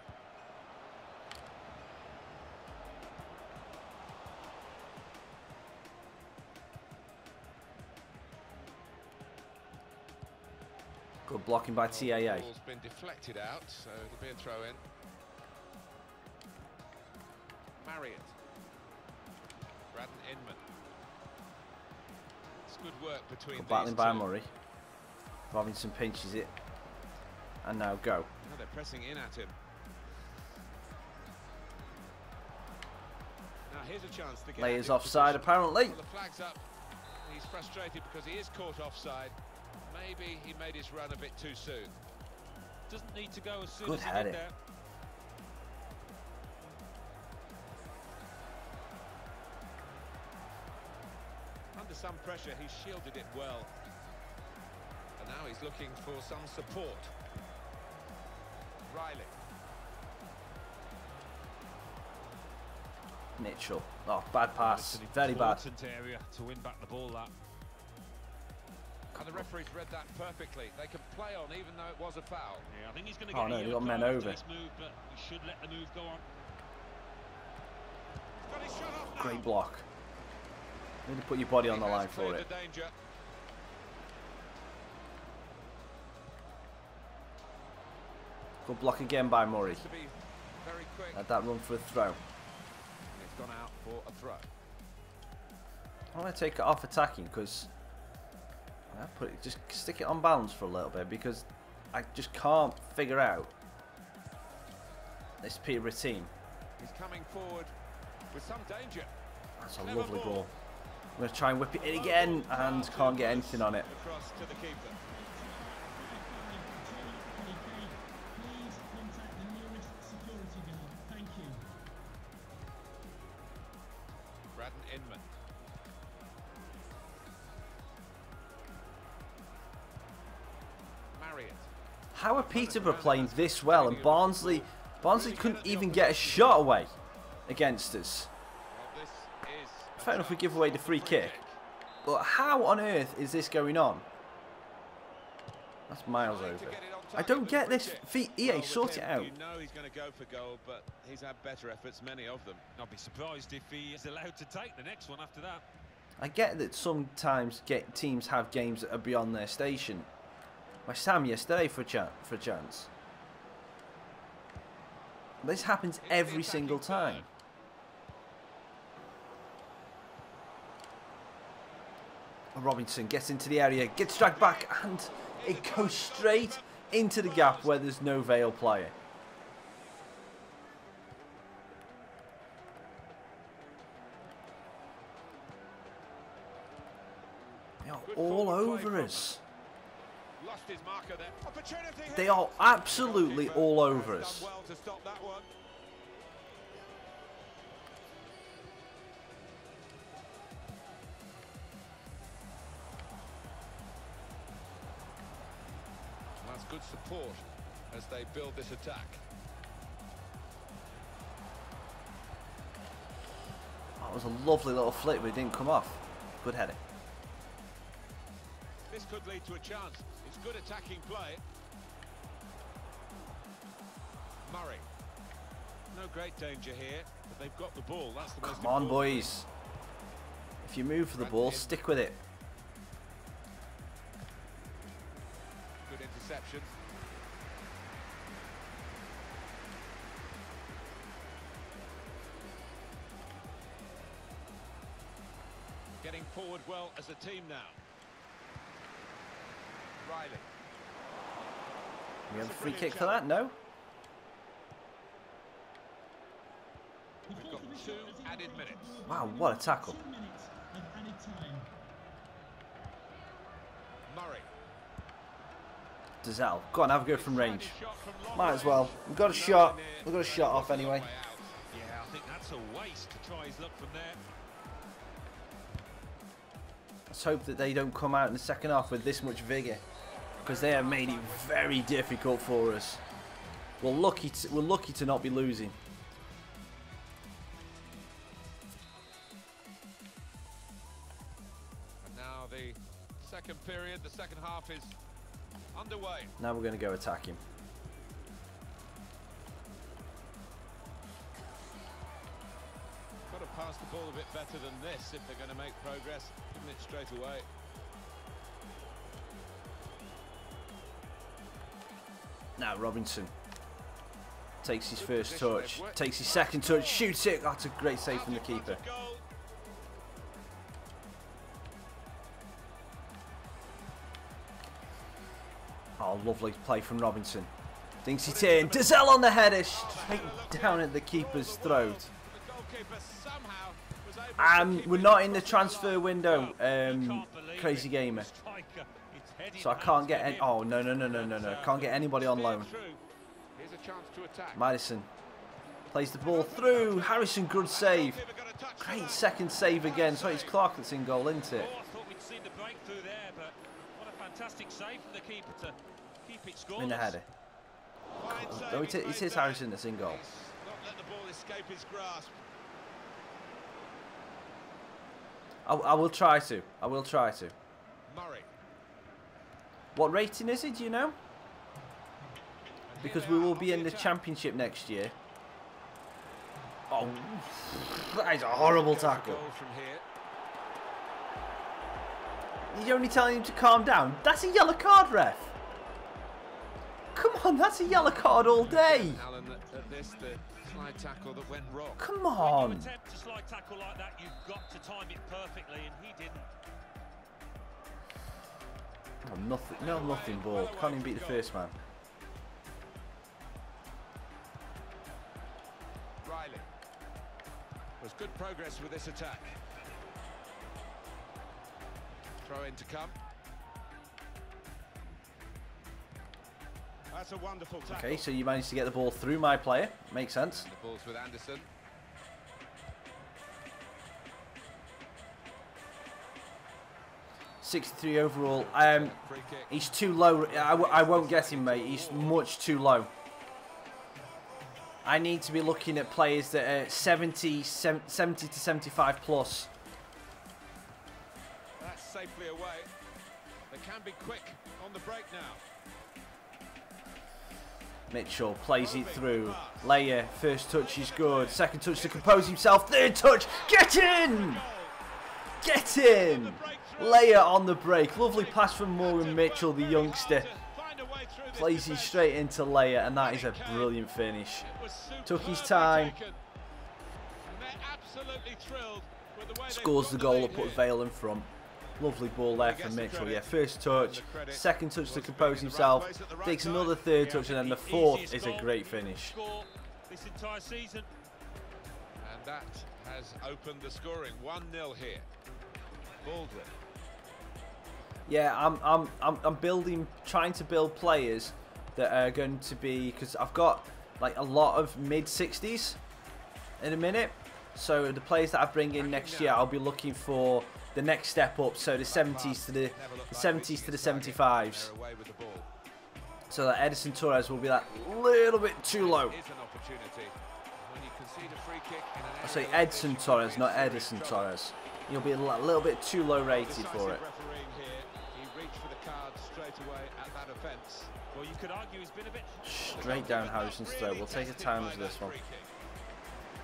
Good blocking by TAA. The ball's been deflected out, so it'll be a throw in. Marriott. Braden Inman. It's good work between Good these battling by two. Murray. Robinson pinches it. And now go. Now they're pressing in at him. Now here's a chance to get Layers offside apparently. Well, the flag's up. He's frustrated because he is caught offside. Maybe he made his run a bit too soon. Doesn't need to go as soon Good as he heading. did there. Under some pressure, he shielded it well. And now he's looking for some support. Riley. Mitchell. Oh, bad pass. It's an Very bad. important area to win back the ball. That. And the referee's read that perfectly. They can play on even though it was a foul. Yeah, I think he's going to Oh get no, a he yellow got men card over. after this move, but we should let the move go on. He's got his shot off now. Great block. You need to put your body on the He has line for cleared it. the danger. Good block again by Murray. To be very quick. Had that run for a throw. It's gone out for a throw. I want to take it off attacking because just stick it on balance for a little bit because I just can't figure out this Peterborough team. He's coming forward with some danger. That's a Clever lovely ball. ball. I'm going to try and whip it in again and can't get anything on it. Across to the keeper. Braden Inman. Marriott. How are Peterborough playing this well and Barnsley couldn't even get a shot away against us? Well, this is a Fair enough, we chance give away the for free kick. But how on earth is this going on? That's miles Trying to over. get it on I target don't with get a free this. kick. EA, Well, sort with it him, out. You know he's going to go for goal, but he's had better efforts, many of them. I'll be surprised if he is allowed to take the next one after that. I get that sometimes teams have games that are beyond their station. West Ham yesterday for a chance. This happens Into the every attacking single time. third. Robinson gets into the area, gets dragged back, and it goes straight into the gap where there's no VALE player. They are all over us. Lost his marker there. Opportunity here. They are absolutely all over Has us. done well to stop that one. That's good support as they build this attack. That was a lovely little flick, but it didn't come off. Good heading. This could lead to a chance. It's good attacking play. Murray. No great danger here, but they've got the ball. That's the most Come on, important. boys. If you move for the ball, stick with it. Good interception. Getting forward well as a team now. Riley. We have a That's a free brilliant kick for that? No? We've got 2 added minutes. Wow, what a tackle. Murray. Dazal, go on, have a go from range. Shot from long Might as well. range. We've got a shot. We've got a shot off anyway. Yeah, I think that's a waste to try his luck from there. Let's hope that they don't come out in the second half with this much vigour, because they have made it very difficult for us. We're lucky to not be losing. And now the second period, the second half is underway. Now we're going to go attacking. Got to pass the ball a bit better than this if they're going to make progress. Giving it straight away. Now Robinson takes his first touch, takes his second touch, shoots it. That's a great save from the keeper. Oh, lovely play from Robinson. Dinks it in. Dazelle on the header, straight down at the keeper's throat. We're not in the transfer window, Crazy Gamer. So I can't get any. Oh, no. Can't get anybody on loan. Madison plays the ball through. Harrison, good save. Great second save again. So it's Clark that's in goal, isn't it? In the header. No, it is Harrison that's in goal. I will try to. I will try to. What rating is it, do you know? Because we will be in the championship next year. Oh, that is a horrible tackle. You're only telling him to calm down. That's a yellow card, ref. Come on, that's a yellow card all day. Come on. When you attempt a slide tackle like that, you've got to time it perfectly, and he didn't. Oh, nothing ball. Can't even beat the first man. Riley. There's good progress with this attack. Throw in to come. That's a wonderful tackle. Okay, so you managed to get the ball through my player. Makes sense. The ball's with Anderson. .63 overall. He's too low. I won't get him, mate. He's much too low. I need to be looking at players that are 70 to 75 plus. That's safely away. They can be quick on the break now. Mitchell plays it through. Leia, first touch is good. Second touch to compose himself. Third touch. Get in! Get in! Leia on the break. Lovely pass from Morgan Mitchell, the youngster. Plays it straight into Leia, and that is a brilliant finish. Took his time. Scores the goal that put Vale in front. Lovely ball there from Mitchell. Yeah, first touch, second touch to compose himself, takes another third touch, and then the fourth is a great finish. This entire season. And that has opened the scoring. 1-0 here. Baldwin. Yeah, I'm building, trying to build players that are going to be, because I've got like a lot of mid-60s in a minute. So the players that I bring in next year, I'll be looking for the next step up, so the 70s to the 75s. So that Edison Torres will be that little bit too low. I say Edson Torres, not Edison Torres. You'll be a little bit too low rated for it. Straight down Harrison's throw. We'll take a time with this one.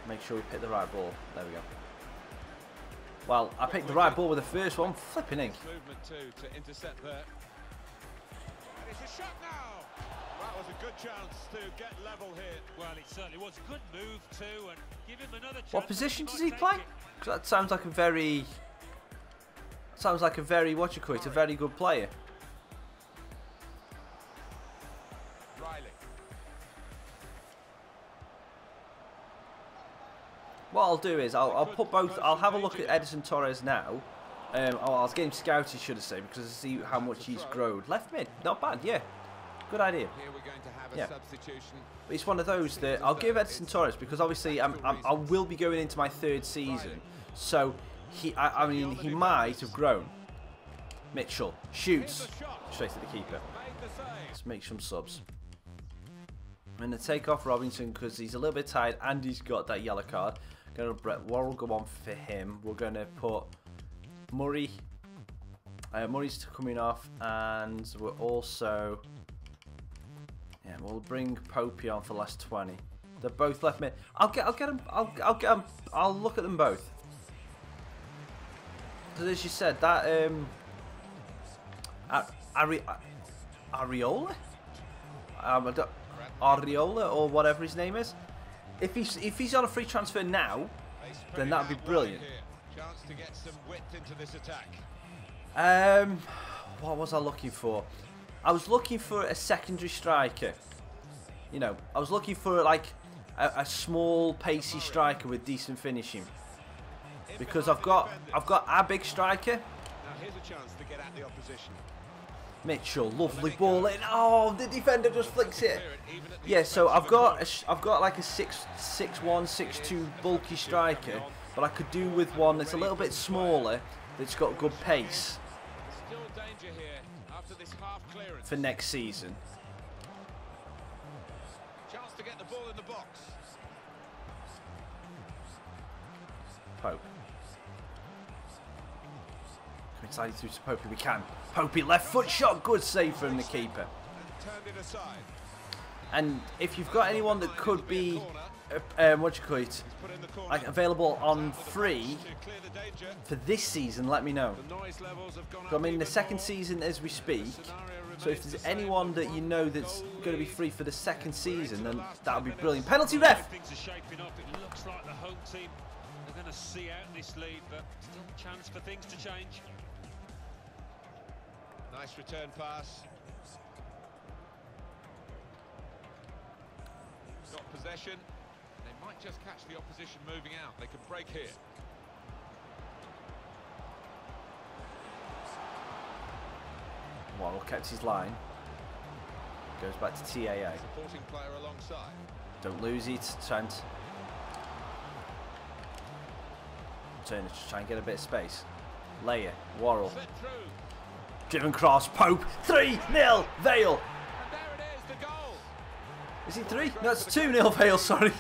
Make sure we pick the right ball. There we go. Well, I picked the right ball with the first one. Flipping ink. Movement too to intercept there. And it's a shot now. That was a good chance to get level here. Well, it certainly was a good move too, and give him another chance. What position does he play? Because that sounds like a very, what you call it, a very good player. What I'll do is I'll put both. I'll have a look at Edison Torres now. I'll get him scouted, should I say, because I see how much he's grown. Left mid, not bad. Yeah, good idea. Here we're going to have a substitution. But it's one of those that I'll give Edison Torres because obviously I will be going into my third season, so I mean he might have grown. Mitchell shoots straight to the keeper. Let's make some subs. I'm going to take off Robinson because he's a little bit tired and he's got that yellow card. What will go on for him? We're going to put Murray. Murray's coming off, and we're also, yeah, we'll bring Popey on for last 20. They're both left mid. I'll get them. I'll get them. I'll look at them both. Because as you said, that Areola. Ariola or whatever his name is. If he's on a free transfer now, then that would be brilliant. Chance to get some width into this attack. What was I looking for? I was looking for a secondary striker. You know, I was looking for like a small, pacey striker with decent finishing. Because I've got a big striker. Now here's a chance to get at the opposition. Mitchell, lovely ball in. Oh, the defender just flicks it. Yeah, so I've got like a 6'1", 6'2" bulky striker, but I could do with one that's a little bit smaller, that's got good pace. Still danger here after this half clearance. For next season. Chance to get the ball in the box. Pope. Can we slide it through to Popey? We can. Popey, left foot shot, good save from the keeper. And turned it aside. And if you've got anyone that could be, what do you call it, like available on free for this season, let me know. I'm in the second season as we speak, so if there's anyone that you know that's going to be free for the second season, then that would be brilliant. Penalty ref! Things are shaping up. It looks like the home team are going to see out this lead, but still a chance for things to change. Nice return pass. Got possession. They might just catch the opposition moving out. They could break here. Worrell kept his line. Goes back to TAA. Supporting player alongside. Don't lose it, Trent. Turner to try and get a bit of space. Layer, Worrell. Driven cross, Pope. 3-0, Vale. And there it is, the goal. Is it 3? No, it's 2-0 Vale, sorry.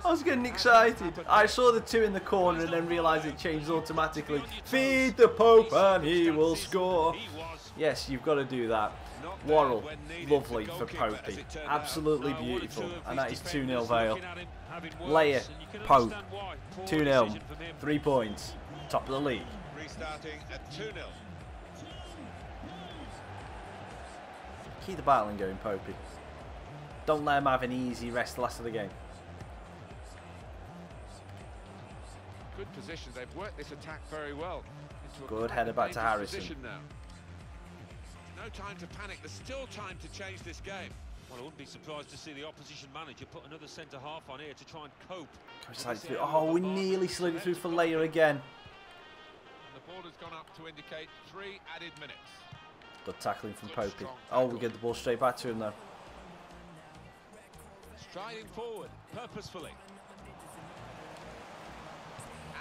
I was getting excited. I saw the 2 in the corner and then realised it changed automatically. Feed the Pope and he will score. Yes, you've got to do that. Worrell, lovely for Popey. Absolutely beautiful. And that is 2-0 Vale. Layer, Pope. 2-0. 3 points. Top of the league. Restarting at 2-0. Keep the battling going, Popey. Don't let him have an easy rest the last of the game. Good position. They've worked this attack very well. Good header back to Harrison. Now. No time to panic. There's still time to change this game. Well, I wouldn't be surprised to see the opposition manager put another centre-half on here to try and cope. Oh, we nearly slid it through for Layer again. And the ball has gone up to indicate 3 added minutes. Good tackling from Popey. Oh, we get the ball straight back to him though. Striding forward, purposefully.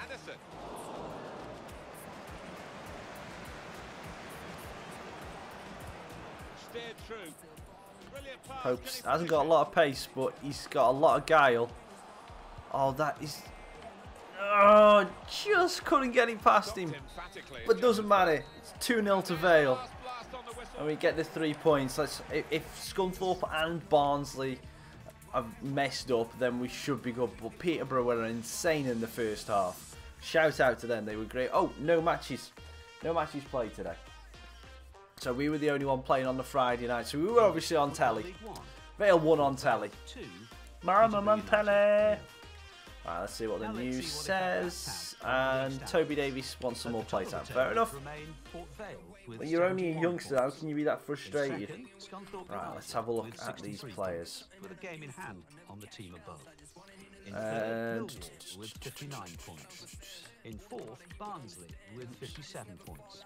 Anderson. Steered through. Brilliant pass. Pope hasn't got a lot of pace, but he's got a lot of guile. Oh, that is... Oh, just couldn't get him past him. But doesn't matter. It's 2-0 to Vale. And we get the 3 points. If Scunthorpe and Barnsley have messed up, then we should be good. But Peterborough were insane in the first half. Shout out to them, they were great. Oh, no matches played today. So we were the only one playing on the Friday night. So we were obviously on telly. Vale won on telly. Mama on telly. Right, let's see what the news says. And Toby Davies wants some more playtime. Fair enough. Well, you're only a youngster. How can you be that frustrated? Right, let's have a look at these players. With a game in hand on the team above. In And third, Millwall with 59 points. In fourth, Barnsley with 57 points.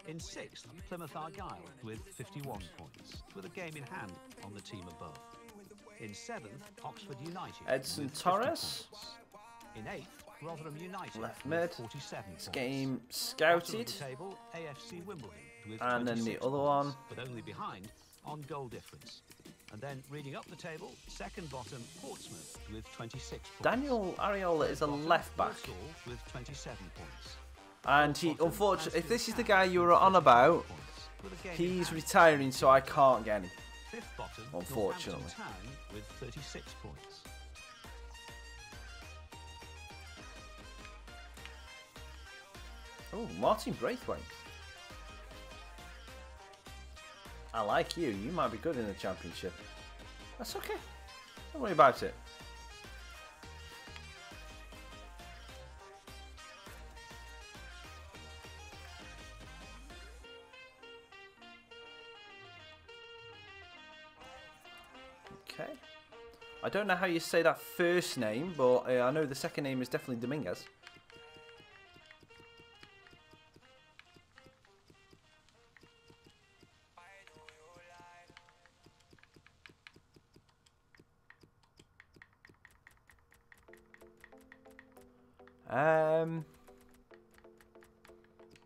In sixth, Plymouth Argyle with 51 points, with a game in hand on the team above. In seventh, Oxford United Edson with 50 Torres. points. In eighth, Rotherham United Left with mid. 47 This points. game Bottom of scouted. the table, AFC Wimbledon with And then the 26 other points, one. but only behind on goal difference. And then reading up the table, second bottom, Portsmouth with 26 points. Daniel Ariola is a Bottom, left back. Walsall with 27 points. And he, unfortunately, if this is the guy you were on about, he's retiring, so I can't get him. Fifth bottom, Unfortunately. Northampton Town with 36 points. Oh, Martin Braithwaite. I like you. You might be good in the championship. That's okay. Don't worry about it. Okay. I don't know how you say that first name, but I know the second name is definitely Dominguez.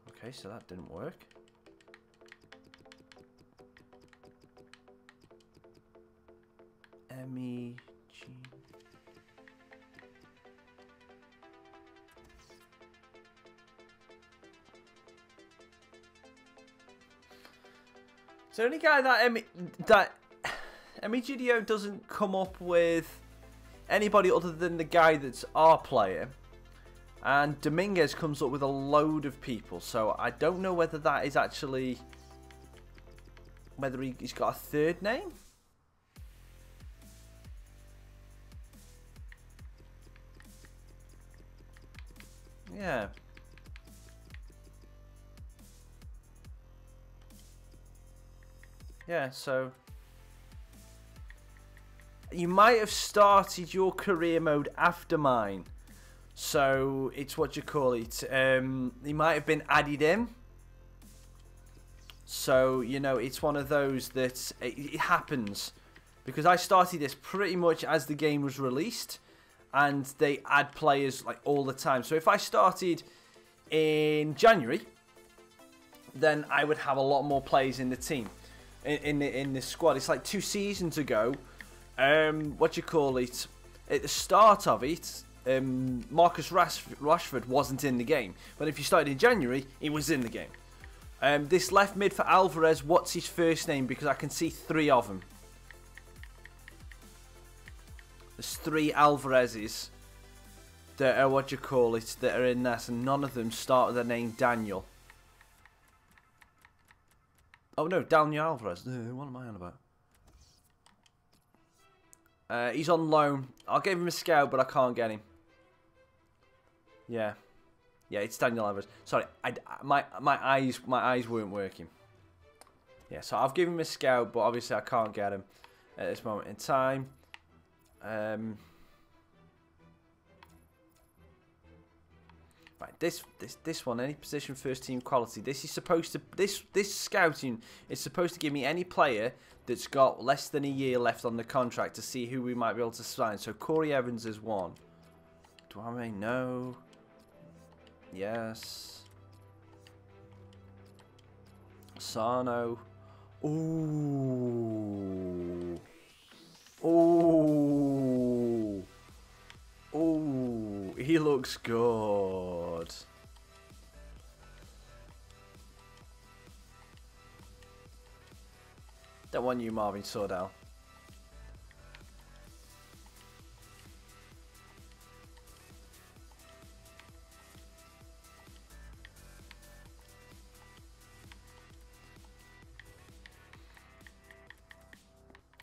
Okay, so that didn't work. M-E-G... Is there any guy that Emigidio doesn't come up with anybody other than the guy that's our player? And Dominguez comes up with a load of people, so I don't know whether that is actually... whether he's got a third name? Yeah. Yeah, so... you might have started your career mode after mine. So, it's what you call it. He might have been added in. So, you know, it's one of those that it happens. Because I started this pretty much as the game was released. And they add players like all the time. So, if I started in January, then I would have a lot more players in the team. In the squad. It's like 2 seasons ago. What you call it? At the start of it, Marcus Rashford wasn't in the game. But if you started in January, he was in the game. This left mid for Alvarez, what's his first name? Because I can see 3 of them. There's 3 Alvarezes that are, what you call it, that are in this. And none of them start with the name Daniel. Oh no, Daniel Alvarez. What am I on about? He's on loan. I'll give him a scout, but I can't get him. Yeah, it's Daniel Alvarez. Sorry, my eyes weren't working. Yeah, so I've given him a scout, but obviously I can't get him at this moment in time. Right, this one, any position, first team quality. This is supposed to this scouting is supposed to give me any player that's got less than a year left on the contract to see who we might be able to sign. So Corey Evans is one. Dwayne, no. Yes. Sano. Ooh. Ooh. Ooh. He looks good. Don't want you, Marvin Sordell.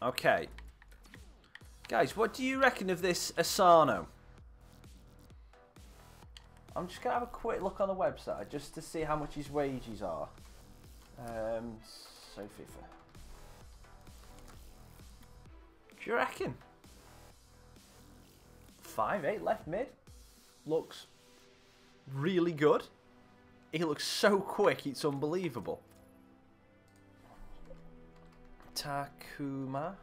Okay. Guys, what do you reckon of this Asano? I'm just going to have a quick look on the website just to see how much his wages are. So FIFA. Do you reckon? 5'8" left mid. Looks really good. He looks so quick, it's unbelievable. Takuma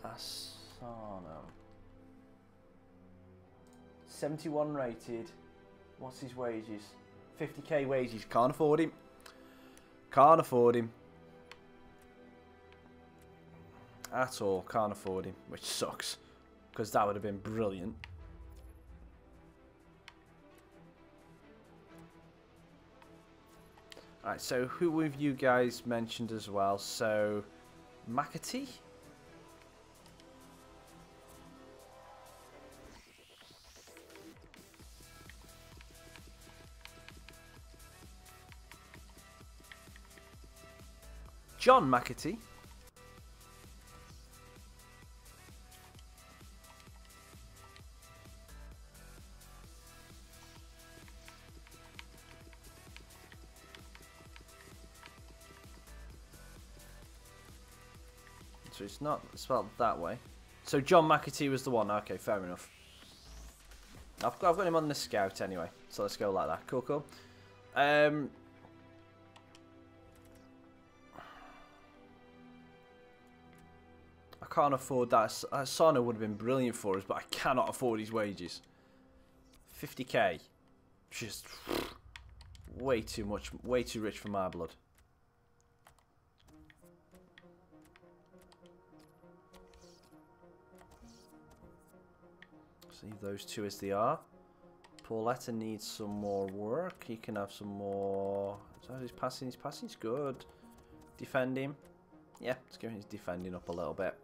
Asano. 71 rated. What's his wages? 50k wages. Can't afford him. Can't afford him. At all. Can't afford him. Which sucks. Because that would have been brilliant. Alright, so who have you guys mentioned as well? So, McAtee? John McAtee. So it's not spelled that way. So John McAtee was the one. Okay, fair enough. I've got him on the scout anyway. So let's go like that. Cool, cool. I can't afford that. Sano would have been brilliant for us, but I cannot afford his wages. 50k. Just way too much. Way too rich for my blood. Leave those two as they are. Pauletta needs some more work. He can have some more. So his passing's good. Defending. Yeah, let's give his defending up a little bit.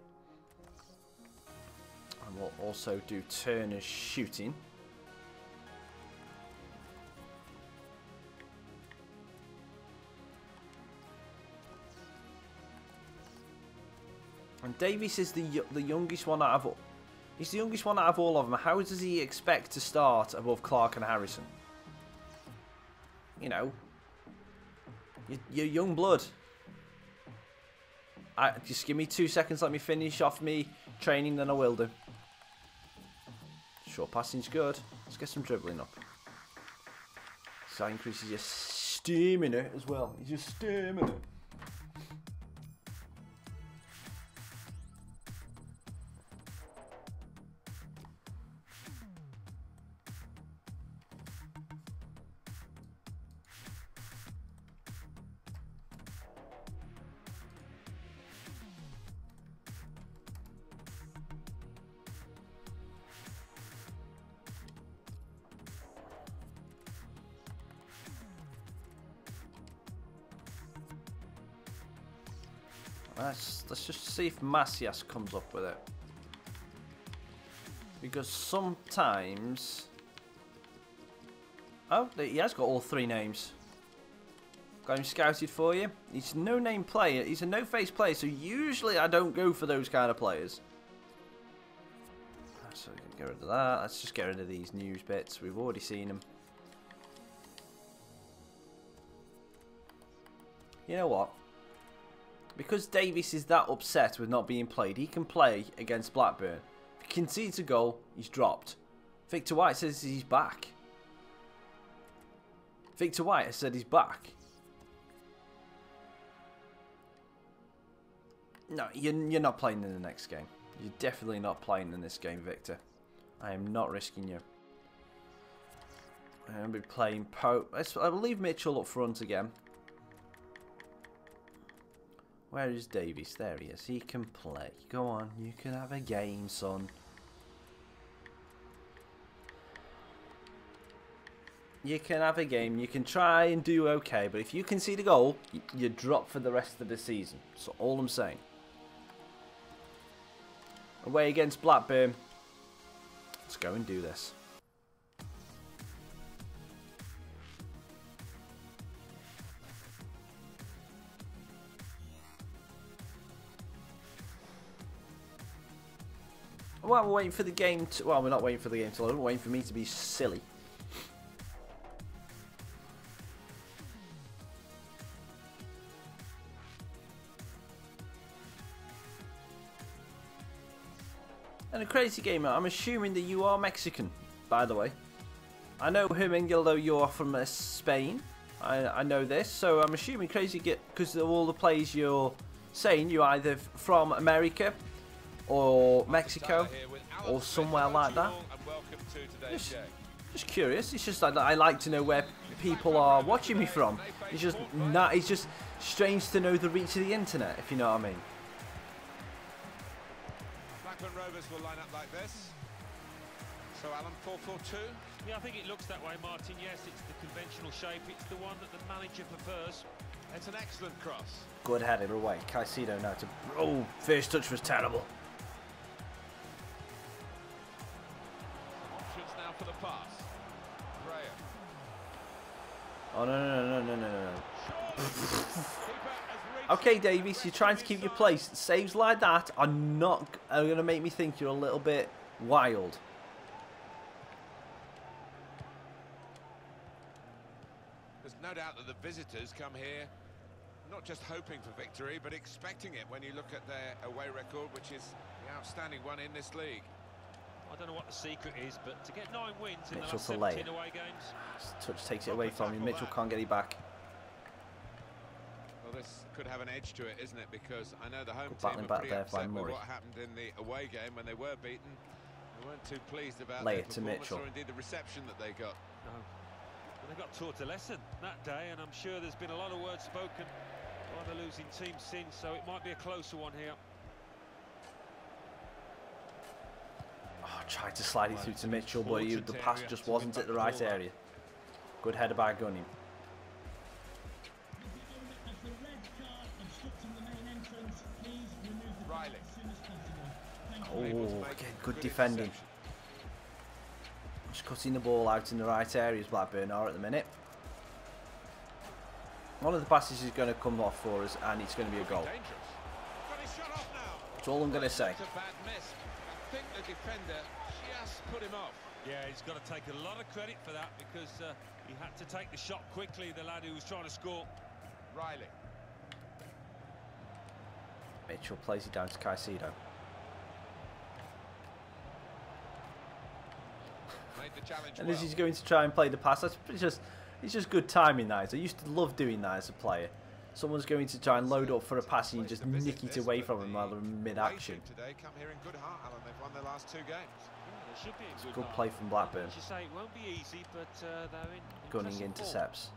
And we'll also do Turner's shooting. And Davies is the youngest one out of. He's the youngest one out of all of them. How does he expect to start above Clark and Harrison? You know, you're young blood. Just give me 2 seconds. Let me finish off me training, then I will do. Short passing's good. Let's get some dribbling up. So that increases your stamina as well. It's your stamina. Let's just see if Macias comes up with it. Because sometimes... Oh, he has got all 3 names. Got him scouted for you. He's a no-name player. He's a no-face player, so usually I don't go for those kind of players. So we can get rid of that. Let's just get rid of these news bits. We've already seen them. You know what? Because Davies is that upset with not being played, he can play against Blackburn. If he concedes a goal, he's dropped. Victor White says he's back. Victor White has said he's back. No, you're not playing in the next game. You're definitely not playing in this game, Victor. I am not risking you. I'm going to be playing Pope. I'll leave Mitchell up front again. Where is Davies? There he is. He can play. Go on, you can have a game, son. You can have a game. You can try and do okay, but if you concede a goal, you drop for the rest of the season. That's all I'm saying. Away against Blackburn. Let's go and do this. Well, we're waiting for the game to... Well, we're not waiting for the game to load. We're waiting for me to be silly. And a crazy gamer, I'm assuming that you are Mexican, by the way. I know Hermengildo, you're from Spain. I know this, so I'm assuming crazy because of all the players you're saying, you're either from America or Mexico or somewhere like that. Just curious. It's just like I like to know where people are watching me from. It's just strange to know the reach of the internet, if you know what I mean. Blackburn Rovers will line up like this. So Alan, 4-4-2. Yeah, I think it looks that way, Martin. Yes, it's the conventional shape. It's the one that the manager prefers. It's an excellent cross. Good headed away. Caicedo now to... Oh, first touch was terrible. Options now for the pass. Graham. Oh, no. Keeper has Okay, Davies, you're trying to keep your place. Saves like that are going to make me think you're a little bit wild. There's no doubt that the visitors come here not just hoping for victory, but expecting it when you look at their away record, which is the outstanding one in this league. I don't know what the secret is, but to get 9 wins in the Mitchell last to lay 17 it. away games. Touch takes it away from him. Mitchell can't get it back. Well, this could have an edge to it, isn't it? Because I know the home Good team battling are back pretty there upset by with Murray. what happened in the away game when they were beaten. They weren't too pleased about Lay their it to performance Mitchell. or indeed the reception that they got. No. Well, they got taught a lesson that day, and I'm sure there's been a lot of words spoken by the losing team since, so it might be a closer one here. Oh, tried to slide it through to Mitchell, but the pass just wasn't at the right area. Good header by Gunning. Riley. Oh, again, good defending. Just cutting the ball out in the right areas, Blackburn are at the minute. One of the passes is going to come off for us, and it's going to be a goal. That's all I'm going to say. That's a bad miss. I think the defender just put him off. Yeah, he's got to take a lot of credit for that, because he had to take the shot quickly, the lad who was trying to score. Riley. Mitchell plays it down to Caicedo. Made the challenge And well. as he's going to try and play the pass, it's just good timing, that. I used to love doing that as a player. Someone's going to try and load up for a pass and you just nick it away from them while they're in mid-action. Today come here in good heart, Alan. They've won their last 2 games. There should be It's a good play from Blackburn. As you say, it won't be easy, but they're in Gunning impressive intercepts.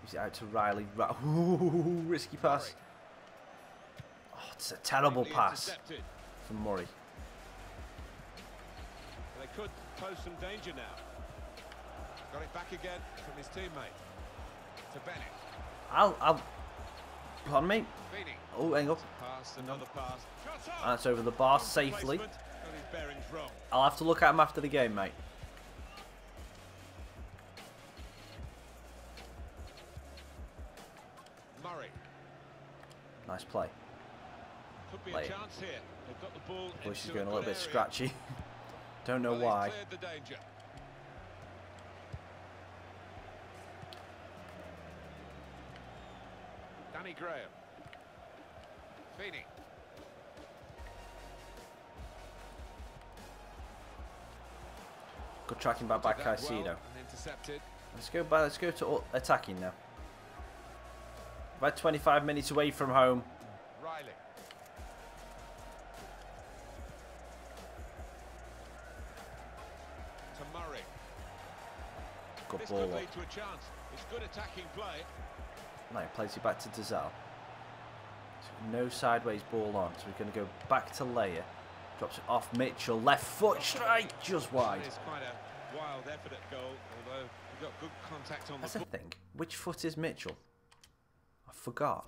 He's out to Riley. Ooh, risky pass. Oh, it's a terrible pass from Murray. They could pose some danger now. Got it back again from his teammate. To Bennett. Pardon me. Feeney. Oh, hang up. Pass, another pass. That's over the bar safely. Got his bearings wrong. I'll have to look at him after the game, mate. Murray. Nice play. Could be Play a it. chance here. They've got the ball. Bush is into going a good little bit area. scratchy. Don't know Well, he's why. cleared the danger. Danny Graham. Feeney. Good tracking back by Did that well Caicedo. and intercepted. Let's go to attacking now. About 25 minutes away from home. Riley. To Murray. Good This ball could up. lead to a chance. It's good attacking play. Now he plays it back to Dazal. So no sideways ball on. So we're going to go back to Leia. Drops it off Mitchell. Left foot strike. Just wide. It's quite a wild effort at goal, although he got good contact on That's the the ball. thing. Which foot is Mitchell? I forgot.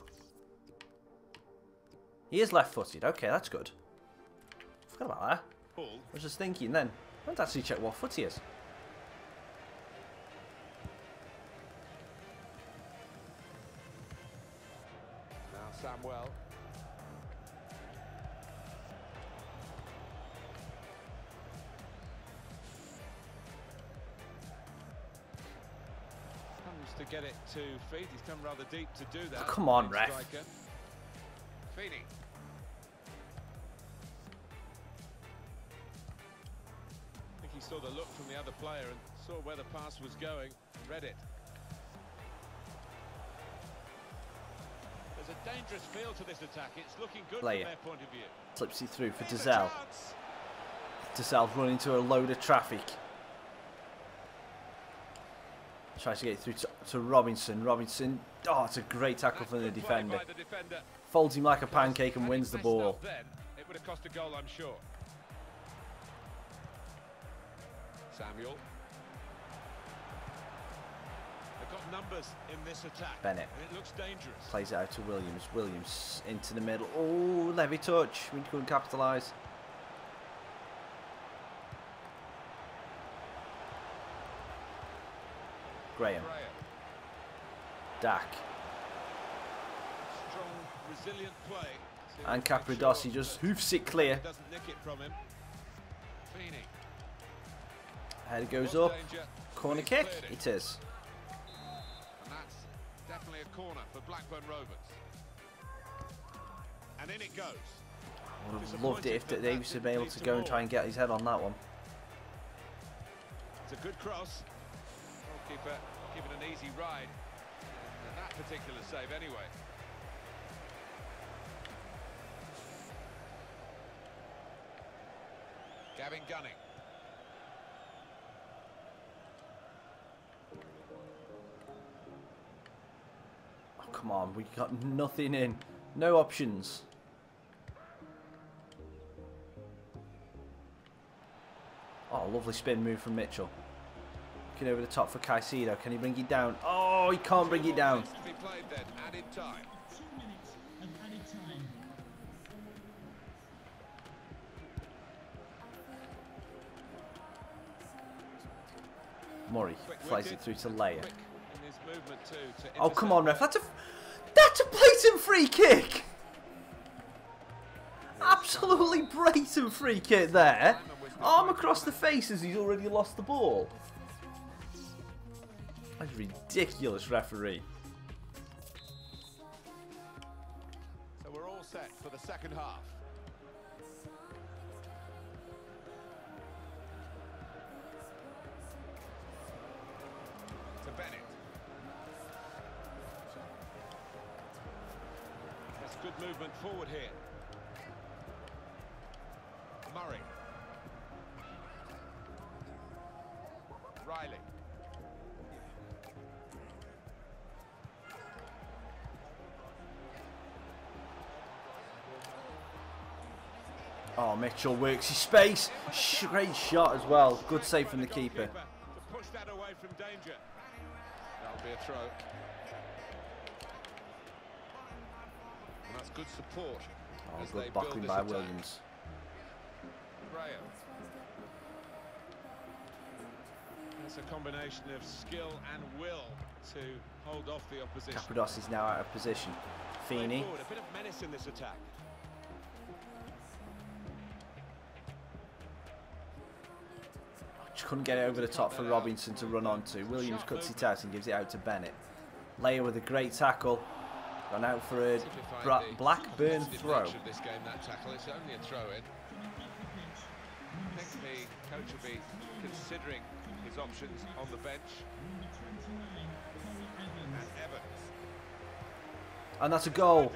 He is left-footed. Okay, that's good. Forgot about that. I was just thinking then. I haven't actually checked what foot he is. Now Samuel. Comes to get it to feet. He's come rather deep to do that. Oh, come on, Big ref. striker. Feeney. I think he saw the look from the other player and saw where the pass was going and read it. There's a dangerous feel to this attack. It's looking good Play from it. their point of view. Slips it through for Here's a Dazal. chance. Dazal's running into a load of traffic. Tries to get it through to Robinson. Robinson, oh, it's a great tackle from the That's good play defender. by the defender. Folds him like a Because pancake and had wins he the messed ball. up Then it would have cost a goal, I'm sure. Samuel. They've got numbers in this attack. Bennett. And it looks dangerous. Plays it out to Williams. Williams into the middle. Oh, Levy touch. We couldn't capitalise. Graham. Dak. strong, resilient play. And Capridossi just hoofs it clear. Doesn't nick it from him. Feeney. Header goes up. Corner kick. It is. And that's definitely a corner for Blackburn Rovers. And in it goes. I would have loved it if Davies had been able to go and try and get his head on that one. It's a good cross. Goalkeeper given an easy ride. And that particular save anyway. Gavin Gunning. Oh, come on, we got nothing in. No options. Oh, lovely spin move from Mitchell. Looking over the top for Caicedo. Can he bring it down? Oh, he can't bring it down. To be played then, added time. 2 minutes of added time. Murray flies it through to Leia. In his movement too, to Oh, come on, ref. That's a blatant free kick. Absolutely blatant free kick there. Arm across the face as he's already lost the ball. That's ridiculous, referee. So we're all set for the second half. To Bennett. That's good movement forward here. Murray. Riley. Oh, Mitchell works his space. Great shot as well. Good save from the keeper. To push that away from danger. That'll be a throw. And that's good support. Oh, as they good build buckling this by attack. Williams. Graham. It's a combination of skill and will to hold off the opposition. Capridossi is now out of position. Feeney. A bit of menace in this attack. Just couldn't get it over the top for Robinson to run onto. Williams cuts it out and gives it out to Bennett. Leia with a great tackle. Gone out for a Blackburn throw. Of this game, that tackle. It's only a throw in. I think the coach will be considering his options on the bench. And Evans. And that's a goal.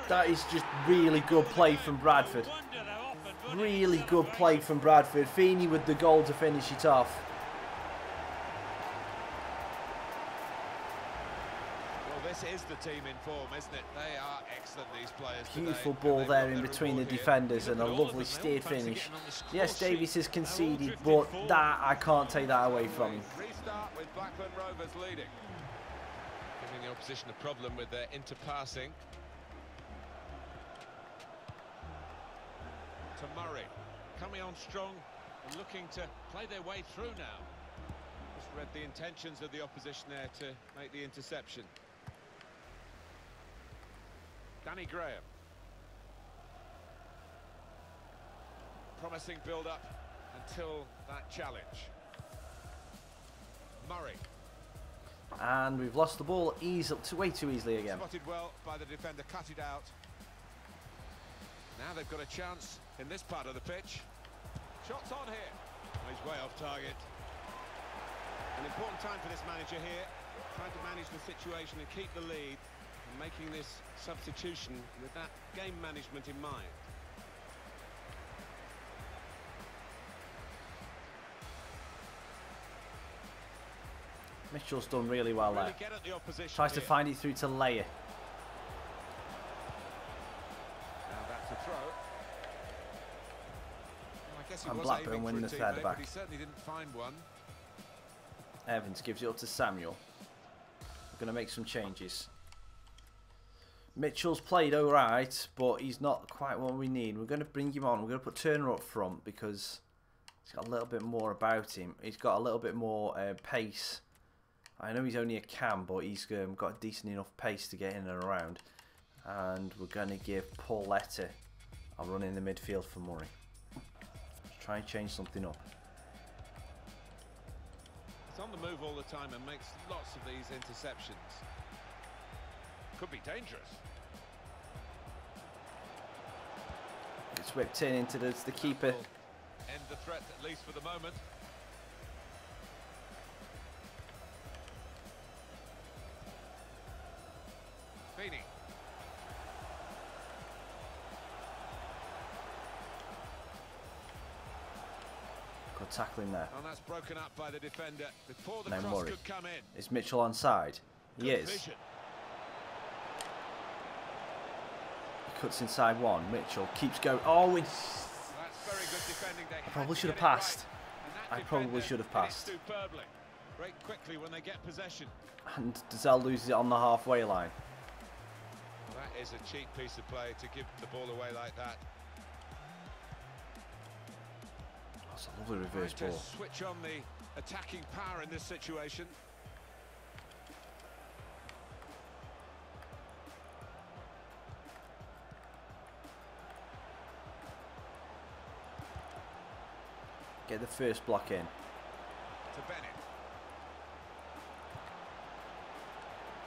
That is just really good play from Bradford. Really good play from Bradford. Feeney with the goal to finish it off. Well, this is the team in form, isn't it? They are excellent, these players. Beautiful today, ball there in between the defenders and a lovely steered finish. Yes, Davies has conceded, but that I can't take that away from him. Restart with Blackburn Rovers leading. Giving the opposition a problem with their interpassing. To Murray, coming on strong and looking to play their way through now. Just read the intentions of the opposition there to make the interception. Danny Graham. Promising build-up until that challenge. Murray. And we've lost the ball way too easily again. Spotted well by the defender, cut it out. Now they've got a chance in this part of the pitch. Shots on here. Oh, he's way off target. An important time for this manager here, trying to manage the situation and keep the lead, and making this substitution with that game management in mind. Mitchell's done really well there. Get at the opposition Tries to here. find it through to Leia. Now that's a throw. Well, I guess he And was Blackburn aiming win for a the third teammate, back. but he certainly didn't find one. Evans gives it up to Samuel. Going to make some changes. Mitchell's played alright, but he's not quite what we need. We're going to bring him on. We're going to put Turner up front because he's got a little bit more about him. He's got a little bit more pace I know he's only a cam, but he's got a decent enough pace to get in and around. And we're going to give Pauletta a run in the midfield for Murray. Try and change something up. He's on the move all the time and makes lots of these interceptions. Could be dangerous. It's whipped in into the keeper. End the threat, at least for the moment. Feeney. Good tackling there. And that's broken up by the defender before the No cross Murray. could come in. Is Mitchell onside? He Good is. vision. He cuts inside one. Mitchell keeps going. Oh, it's... That's very good defending. I probably should have passed. I probably should have passed. Superbly. Break quickly when they get possession. And Dazelle loses it on the halfway line. Well, that is a cheap piece of play to give the ball away like that. That's a lovely reverse Trying to ball. switch on the attacking power in this situation. Get the first block in. To Bennett.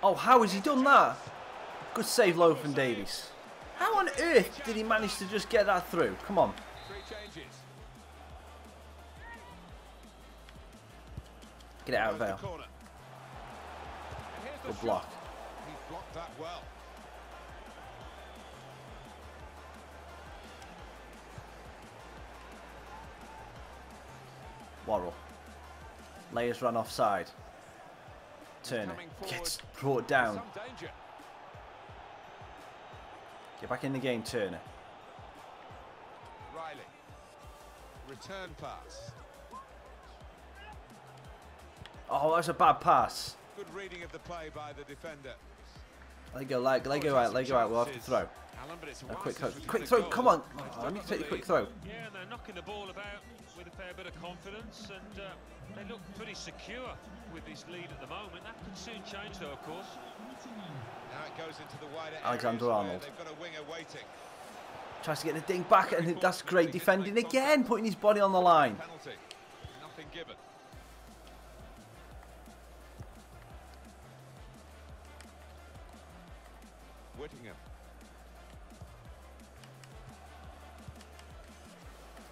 Oh, how has he done that? Good save, Lothar Davies. How on earth did he manage to just get that through? Come on. 3 changes. Get it out, Vale. Corner. And here's the Good shot. block. He blocked that well. Worrell. Layers run offside. Turner gets brought down. Some danger. Get back in the game, Turner. Riley. Return pass. Oh, that's a bad pass. Good reading of the play by the defender. Let go out. We'll have to throw. Alan, but it's A quick while throw. since Quick we've throw. had a Come goal. on. Oh, let me take the quick throw. Yeah, and they're knocking the ball about with a fair bit of confidence, and they look pretty secure with this lead at the moment. That could soon change, though, of course. Now it goes into the wider Alexander areas where Arnold. They've got a winger waiting. Tries to get the ding back, and that's great defending again, putting his body on the line. Penalty. Nothing given. Whittingham.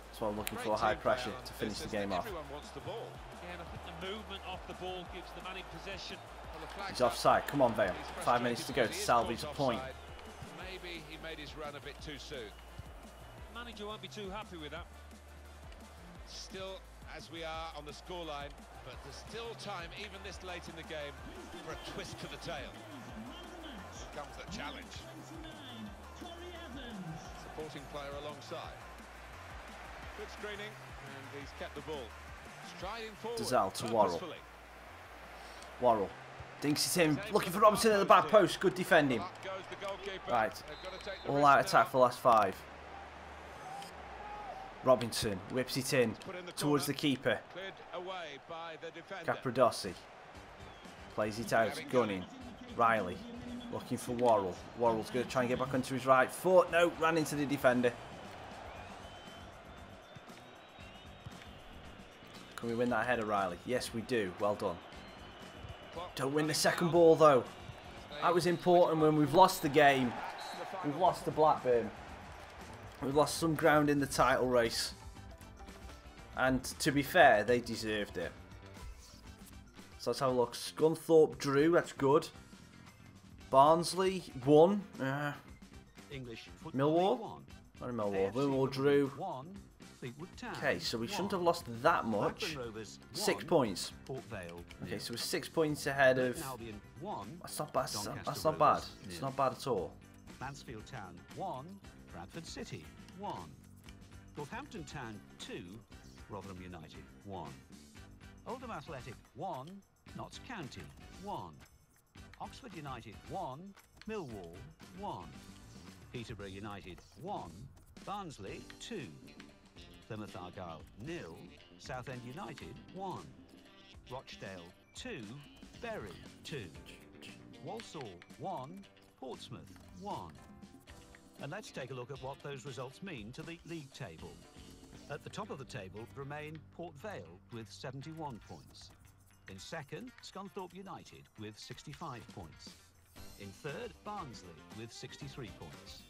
That's what I'm looking for, high pressure to finish the game off. Everyone wants the ball. Yeah, and I think the movement off the ball gives the man in possession. Well, the flag's He's up. offside. Come on, Vale. He's 5 minutes to go to frustrated salvage because a he is point. caught offside. Maybe he made his run a bit too soon. The manager won't be too happy with that. Still, as we are on the scoreline, but there's still time, even this late in the game, for a twist to the tail. Here comes the challenge. Supporting player alongside. Good screening, and he's kept the ball. Striding forward. Dazelle to Worrell. purposefully. Worrell. Dinks it in. Looking for Robinson at the back post. Good defending. Up goes the goalkeeper. Right. They've got to take the All risk out now. attack for the last 5. Robinson whips it in Put in the towards corner. the keeper. Cleared away by the defender. Capradossi plays it out, gunning. Riley looking for Worrell. Worrell's going to try and get back onto his right foot. No, ran into the defender. Can we win that header, Riley? Yes, we do. Well done. Clock Don't win the running second down. ball, though. That was important when we've lost the game. That's the final We've lost to Blackburn. We've lost some ground in the title race. And to be fair, they deserved it. So let's have a look. Scunthorpe drew, that's good. Barnsley won. English football Millwall? League One. Not in Millwall. AFC Millwall drew. 1, Fleetwood Town. Okay, so we shouldn't 1. have lost that much. Blackburn Rovers 6 1, points. Port Vale. Okay, so we're 6 points ahead of... Burton Albion 1. That's not bad. Doncaster That's not bad. Rovers, It's 0. not bad at all. Mansfield Town 1, Bradford City 1, Northampton Town 2, Rotherham United 1, Oldham Athletic 1, Notts County 1, Oxford United 1, Millwall 1, Peterborough United 1, Barnsley 2, Plymouth Argyle 0, Southend United 1, Rochdale 2, Bury 2, Walsall 1, Portsmouth 1. And let's take a look at what those results mean to the league table. At the top of the table remain Port Vale with 71 points. In second, Scunthorpe United with 65 points. In third, Barnsley with 63 points.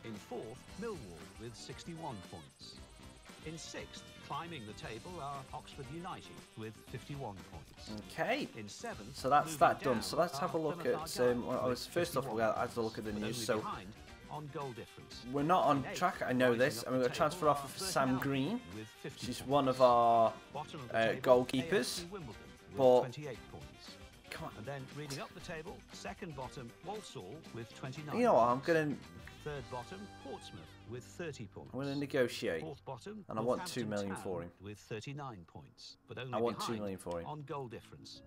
In fourth, Millwall with 61 points. In sixth, climbing the table are Oxford United with 51 points. Okay. In seventh, so that's that done. down So let's have a look at. First off, we'll have to look at the news. So on goal difference. We're not on track. I know this, and we've got a transfer offer for Sam Green. She's one of our goalkeepers. But come on. And then reading up the table, second bottom Walsall with 29. You know what? I'm gonna. Third bottom Portsmouth with 30 points. I'm gonna negotiate. Fourth bottom, and I want 2 million for him. With 39 points, but only I want 2 behind million for him. on goal difference.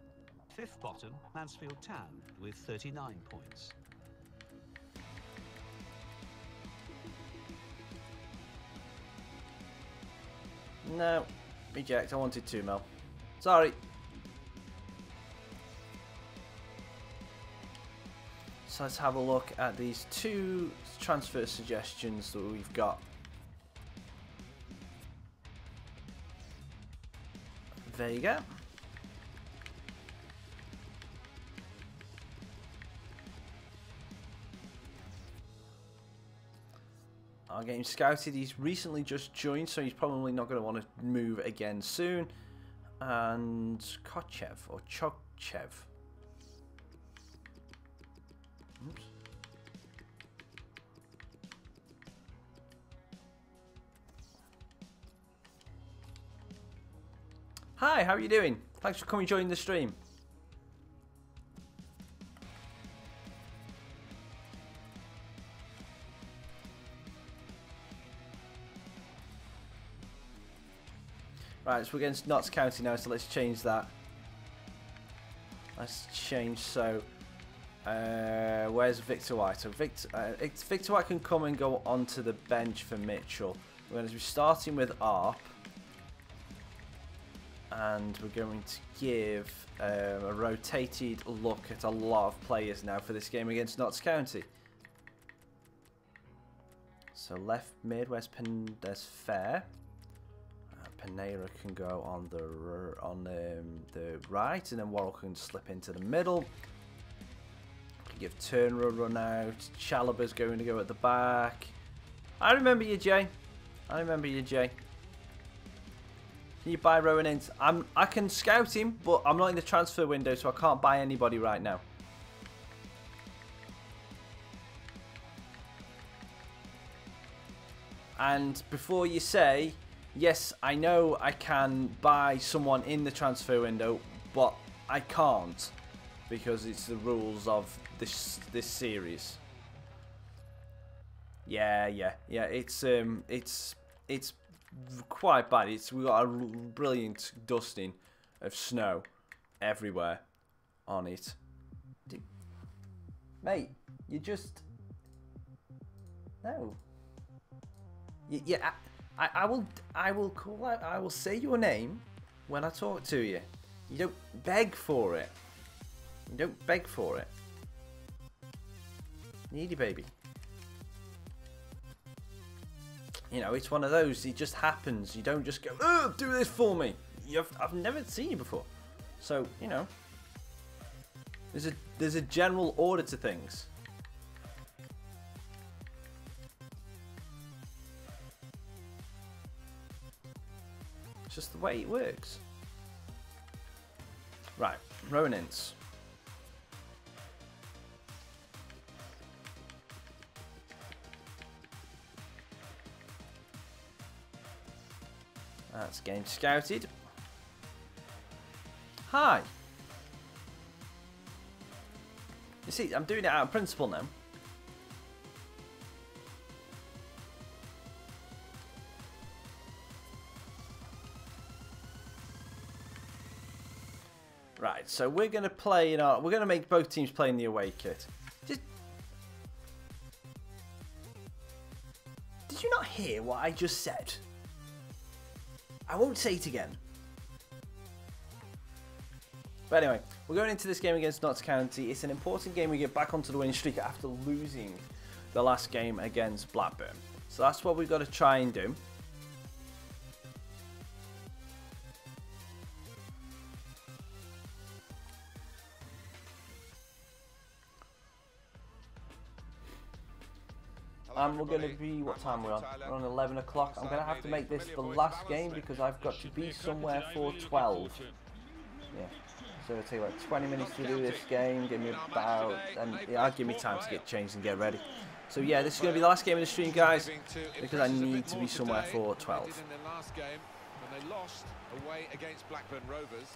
Fifth bottom Mansfield Town with 39 points. No, reject. I wanted 2 mil. Sorry. So let's have a look at these 2 transfer suggestions that we've got. There you go. I'll get him scouted. He's recently just joined, so he's probably not going to want to move again soon. And Kochev or Chokchev. Oops. Hi, how are you doing? Thanks for coming join the stream. Right, so we're against Notts County now, so let's change that. Let's change, so where's Victor White? So Victor White can come and go onto the bench for Mitchell. We're going to be starting with ARP. And we're going to give a rotated look at a lot of players now for this game against Notts County. So left mid, where's there's Fair. Panera can go on the right, and then Worrell can slip into the middle. Can give Turner a run out. Chalaba's going to go at the back. I remember you, Jay. I remember you, Jay. Can you buy Rowan Ince? I can scout him, but I'm not in the transfer window, so I can't buy anybody right now. And before you say, yes, I know I can buy someone in the transfer window, but I can't because it's the rules of this series. Yeah. It's quite bad. We got a brilliant dusting of snow everywhere on it. Mate, you just no. Yeah, I will call out. I will say your name when I talk to you. You don't beg for it. You don't beg for it. Needy baby. You know, it's one of those. It just happens. You don't just go, "Oh, do this for me." I've never seen you before, so you know. There's a general order to things. It's just the way it works. Right, Rowan Ince. That's game scouted. Hi. You see, I'm doing it out of principle now. Right, so we're gonna play in our. We're gonna make both teams play in the away kit. Did you not hear what I just said? I won't say it again. But anyway, we're going into this game against Notts County. It's an important game. We get back onto the winning streak after losing the last game against Blackburn. So that's what we've got to try and do. And we're going to be, what time we're on? We're on 11 o'clock. I'm going to have to make this the last game because I've got to be somewhere for 12. Yeah. So it'll take like 20 minutes to do this game. Give me about, and yeah, give me time to get changed and get ready. So yeah, this is going to be the last game of the stream, guys, because I need to be somewhere for 12.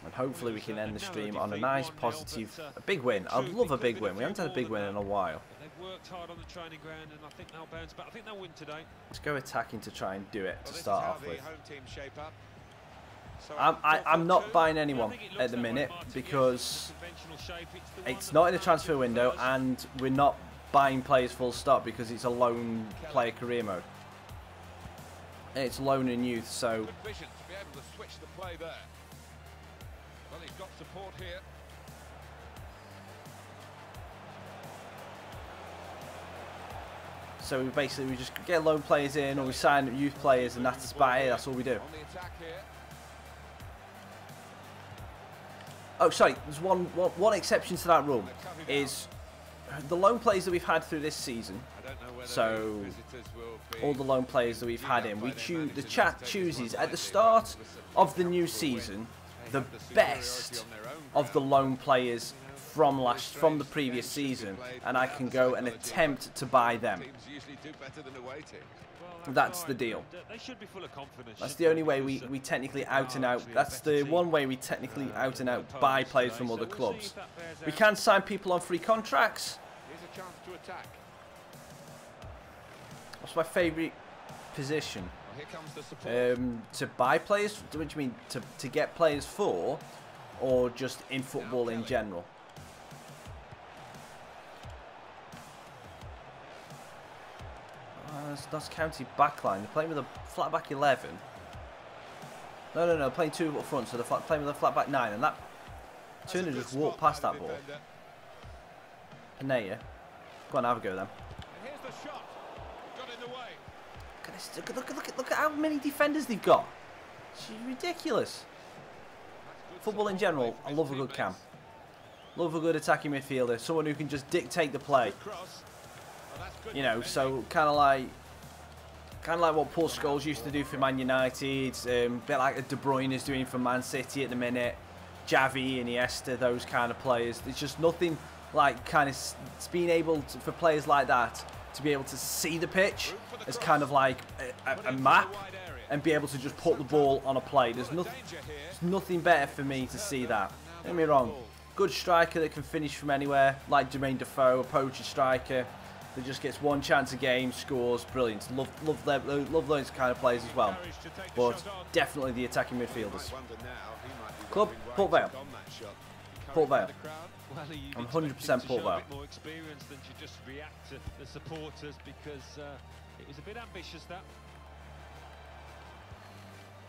And hopefully we can end the stream on a nice, positive, a big win. I'd love a big win. We haven't had a big win in a while. Worked hard on the training ground, and I think they'll bounce back. I think they'll win today. Let's go attacking to try and do it to start off with. So I'm not buying anyone at the minute because it's not in the transfer window and we're not buying players full stop because it's a loan player career mode. And it's loan and youth, so good vision to be able to switch the play there. Well, he's got support here. So we just get loan players in, or we sign youth players, and that's about it. That's all we do. Oh, sorry. There's one exception to that rule. Is the loan players that we've had through this season. So all the loan players that we've had in, the chat chooses at the start of the new season the best of the loan players from the previous season, and I can go and attempt to buy them. That's the deal. That's the only way we technically out and out. That's the one way we technically out and out buy players from other clubs. We can sign people on free contracts. What's my favourite position? To buy players? What do you mean? To get players for, or just in football in general? That's County backline. They're playing with a flat back 11. No, playing two up front, so they're playing with a flat back 9, and that Turner just walked past that ball. Panea. Go on, have a go then. Here's the shot. Got in the way. Look at how many defenders they've got. It's ridiculous. Football in general, I love a good cam. Love a good attacking midfielder, someone who can just dictate the play. You know, so kind of like what Paul Scholes used to do for Man United, a bit like De Bruyne is doing for Man City at the minute, Xavi, Iniesta, those kind of players. There's just nothing like it's being able to, for players like that to be able to see the pitch as kind of like a map and be able to just put the ball on a play. There's nothing better for me to see that. Don't get me wrong, good striker that can finish from anywhere, like Jermaine Defoe, a poacher striker that just gets one chance a game, scores, brilliant. Love those kind of players as well. But definitely the attacking midfielders. Club, Port Vale. Port Vale. I'm 100% Port Vale. More experience than to just react to the supporters, because it was a bit ambitious, that.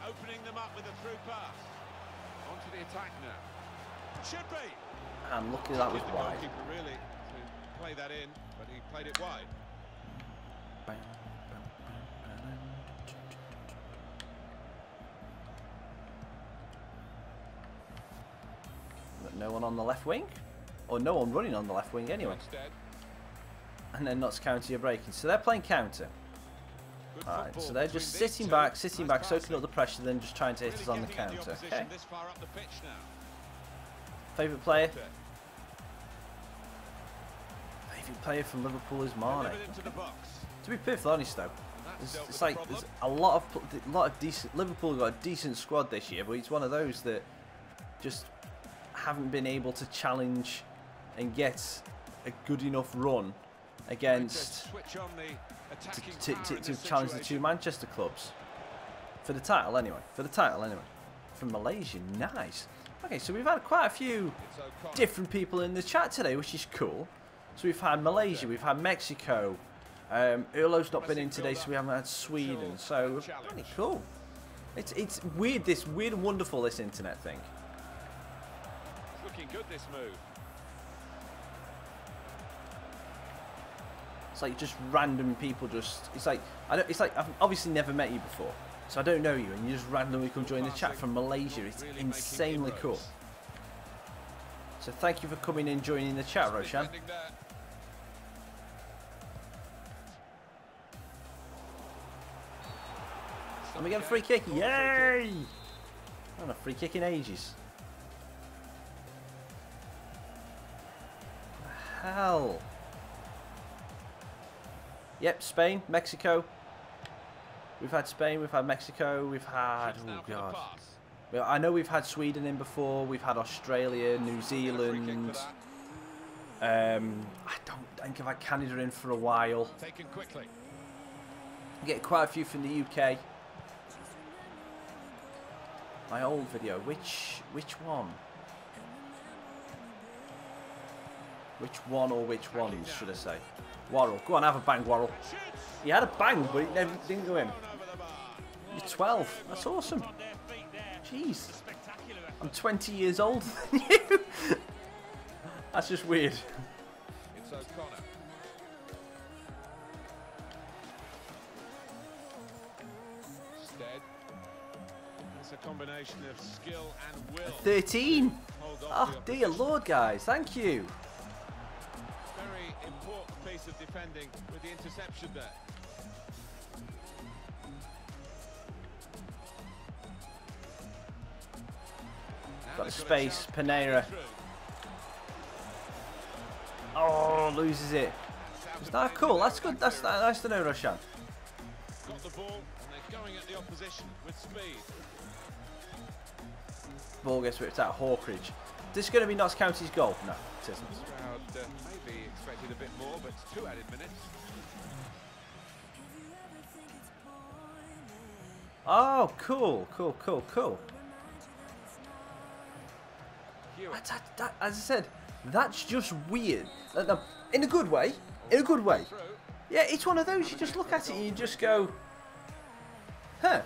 Opening them up with a through pass. Onto the attack now. Should be. And lucky that was wide. Really to play that in, but he played it wide. But no one on the left wing, or no one running on the left wing anyway. And then Notts County are breaking, so they're playing counter. Alright, so they're just sitting back, soaking up the pressure, then just trying to hit us on the counter. Okay. Favourite player? Favourite player from Liverpool is Mane. To be perfectly honest though, it's like there's a lot of decent. Liverpool got a decent squad this year, but it's one of those that just haven't been able to challenge and get a good enough run against to challenge the two Manchester clubs for the title anyway. From Malaysia, nice. Okay, so we've had quite a few different people in the chat today, which is cool. So we've had Malaysia, we've had Mexico. Urlo's not been in today, so we haven't had Sweden. So pretty cool. It's weird, weird and wonderful, this internet thing. looking good, this move. It's like just random people just... It's like I've obviously never met you before, so I don't know you, and you just randomly come join the chat from Malaysia. It's insanely cool. So thank you for coming in, joining the chat, Roshan. And we get a free kick. Yay! I haven't had a free kick in ages. Hell. Yep, Spain, Mexico. We've had Spain, we've had Mexico, we've had... Oh, God. Well, I know we've had Sweden in before, we've had Australia, New Zealand. I don't think I've had Canada in for a while. We get quite a few from the UK. My old video, which one? Which one or which ones, should I say? Worrell. Go on, have a bang, Worrell. He had a bang, but it never didn't go in. You're 12. That's awesome. Jeez. I'm 20 years older than you. That's just weird. It's O'Connor. Stead. It's a combination of skill and will. 13. Oh dear Lord, guys. Thank you. Very important piece of defending with the interception there. Got the space, Pereira. Oh, loses it. Is that cool? That's good. That's nice to know, Roshan. Got the ball and they're going at the opposition with speed. Ball gets ripped out. Hawkridge. This is going to be Notts County's goal. No, it isn't. Crowd maybe expected a bit more, but it's 2 added minutes. Oh, cool, cool, cool, cool. That, as I said, that's just weird. In a good way. In a good way. Yeah, it's one of those, you just look at it and you just go, huh,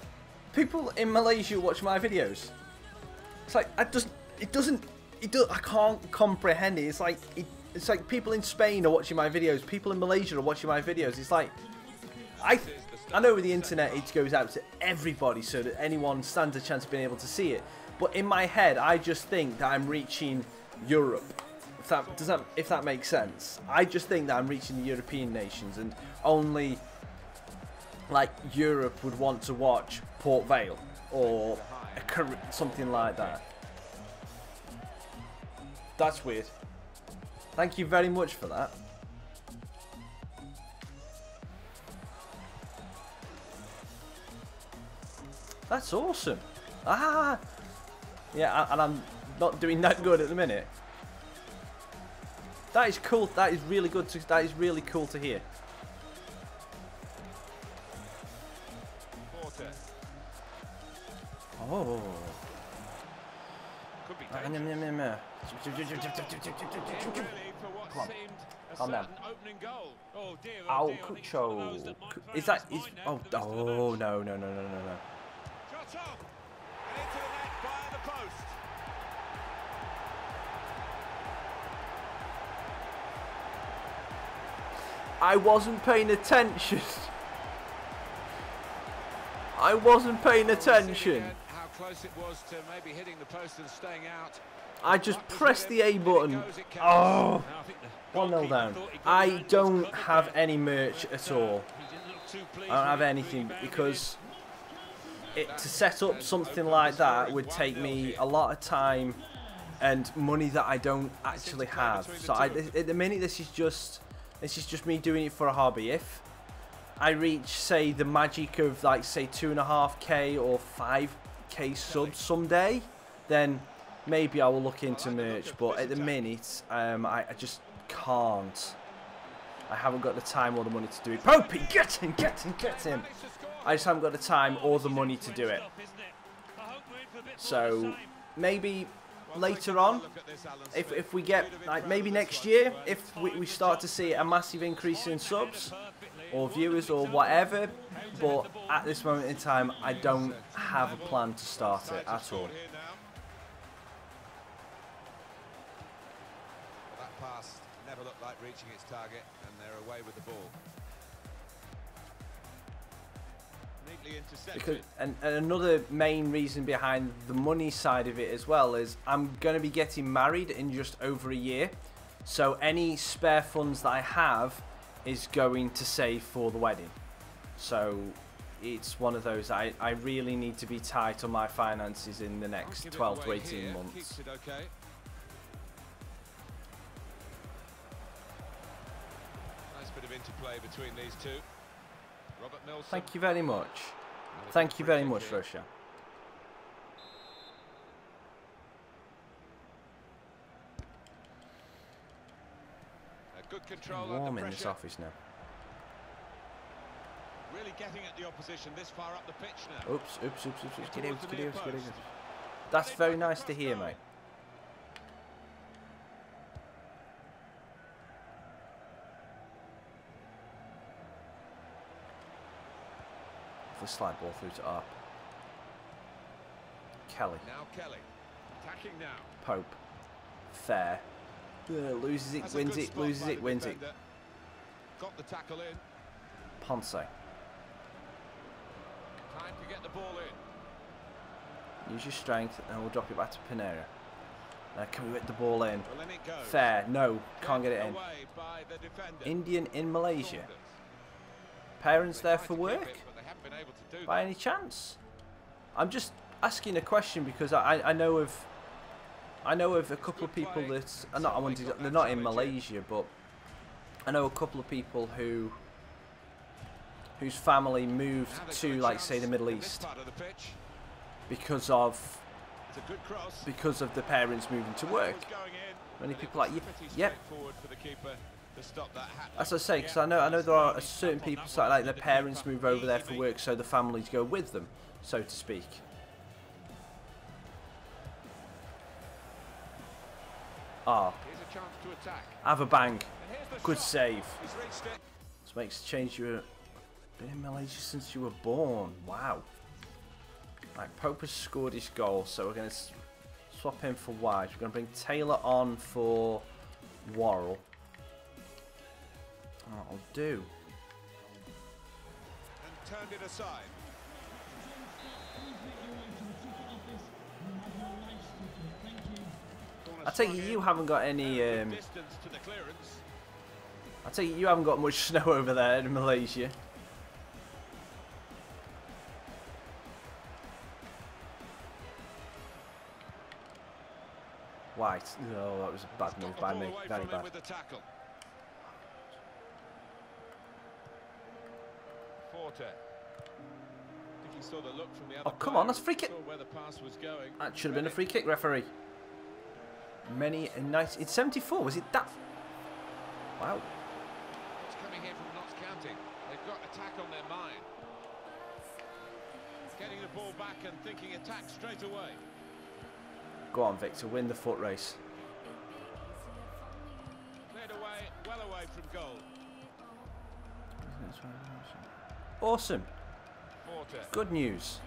people in Malaysia watch my videos. It's like, I can't comprehend it. It's like people in Spain are watching my videos, people in Malaysia are watching my videos. It's like, I know with the internet it goes out to everybody so that anyone stands a chance of being able to see it. But in my head, I just think that I'm reaching Europe. If that makes sense. I just think that I'm reaching the European nations, and only like Europe would want to watch Port Vale or something like that. That's weird. Thank you very much for that. That's awesome. Ah, yeah, and I'm not doing that good at the minute. That is cool. That is really good. That is really cool to hear. Oh. Could be Come on. Calm down. Oh, Cucho. Is that? Oh, oh, no. Shot off and into the net via the post. I wasn't paying attention. I wasn't paying attention. How close it was to maybe hitting the post and staying out. I just pressed the A button. Oh, 1-0 down. I don't have any merch at all. I don't have anything because to set up something like that would take me a lot of time and money that I don't actually have. So at the minute, this is just me doing it for a hobby. If I reach, say, the magic of like say 2.5k or 5k subs someday, then maybe I will look into merch. But at the minute, I just can't. I haven't got the time or the money to do it. Popey, get him! I just haven't got the time or the money to do it. So maybe later on, if we get, like, maybe next year, if we start to see a massive increase in subs or viewers or whatever. But at this moment in time, I don't have a plan to start it at all. pass never looked like reaching its target, and they're away with the ball. Neatly intercepted. And another main reason behind the money side of it as well is I'm going to be getting married in just over a year. So any spare funds that I have is going to save for the wedding. So it's one of those, I really need to be tight on my finances in the next 12 to 18 months. Keeps it okay. Nice bit of interplay between these two. Robert Milson. Thank you very much. Thank you very much, Russia. A good control Warm under in this pressure. office now. Really getting at the opposition this far up the pitch now. Oops. Get out. That's very nice to hear, mate. The slide ball through to Arp. Kelly. Now Kelly. Attacking now. Pope. Fair. Loses it, wins it, loses it, wins it. Got the tackle in. Ponce. Time to get the ball in. Use your strength and we'll drop it back to Pinera. Now can we get the ball in? Well, in it goes. Fair. No, can't get it in. Away by the defender. Indian in Malaysia. Saunders. Parents They there tried for to keep work? it, but they haven't been able to do By that. any chance? I'm just asking a question because I know of a couple of people that are not, they're not in Malaysia, but I know a couple of people whose family moved Now they've to, got a like, say, the chance Middle in this East part of the pitch. because of It's a good cross. the parents moving to work. It was going in, Many but people it like was you. pretty Yep. straightforward for the keeper to stop that happening. That's what I say, because I know there are certain people, so like their parents move over there for work, so the families go with them, so to speak. Ah, Here's a chance to attack. have a bang. And here's the Good shot. save. He's reached it. This makes a change. You've been in Malaysia since you were born. Wow. Right, Pope has scored his goal, so we're going to swap him for Wise. We're going to bring Taylor on for Worrell. That'll do. And turned it aside. I take it you haven't got any. Distance to the clearance. I take it you haven't got much snow over there in Malaysia. White. Oh, that was a bad move by me. Very bad. With the tackle. Forte. I think he saw the look from the other Oh, come on, player that's free and kick. saw where the pass was going. That should have been a free kick, referee. Many a nice. It's 74. Was it that? Wow. It's coming here from Notts County. They've got attack on their mind. Getting the ball back and thinking attack straight away. Go on, Victor. Win the foot race. Cleared away, well away from goal. Awesome. Forte. Good news.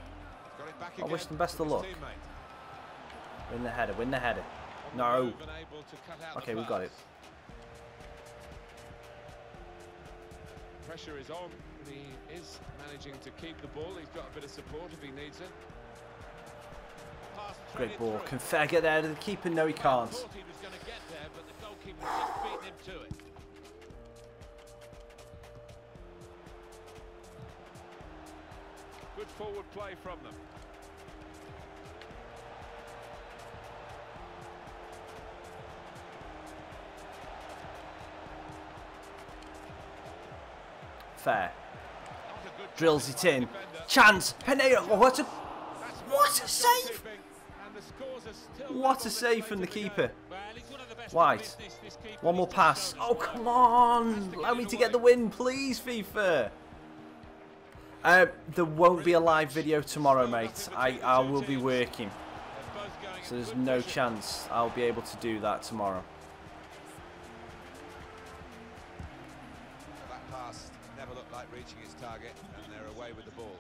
Got it back I again wish them best to of his luck. teammate. Win the header. Win the header. On the No. move and able to cut out Okay, the we got it. pass. Pressure is on. He is managing to keep the ball. He's got a bit of support if he needs it. Pass Great threaded ball. through. Can Fair get there to the keeper? No, he can't. Thought he was going to get there, but the goalkeeper just beaten him to it. Good forward play from them. Fair. Not a good Drills it in. defender. Chance. Pineda. Oh, what a That's what a good save! goalkeeping, and the scores are still What a level save this from the late in keeper. Well, he's one of the best White. in the business, this keeper. One more He's just pass. shown us Oh, well. come on. Allow me to get the win, please, FIFA. There won't be a live video tomorrow, mate. I will be working. They're both going So at there's good no pressure. chance I'll be able to do that tomorrow. That pass never looked like reaching its target, and they're away with the ball.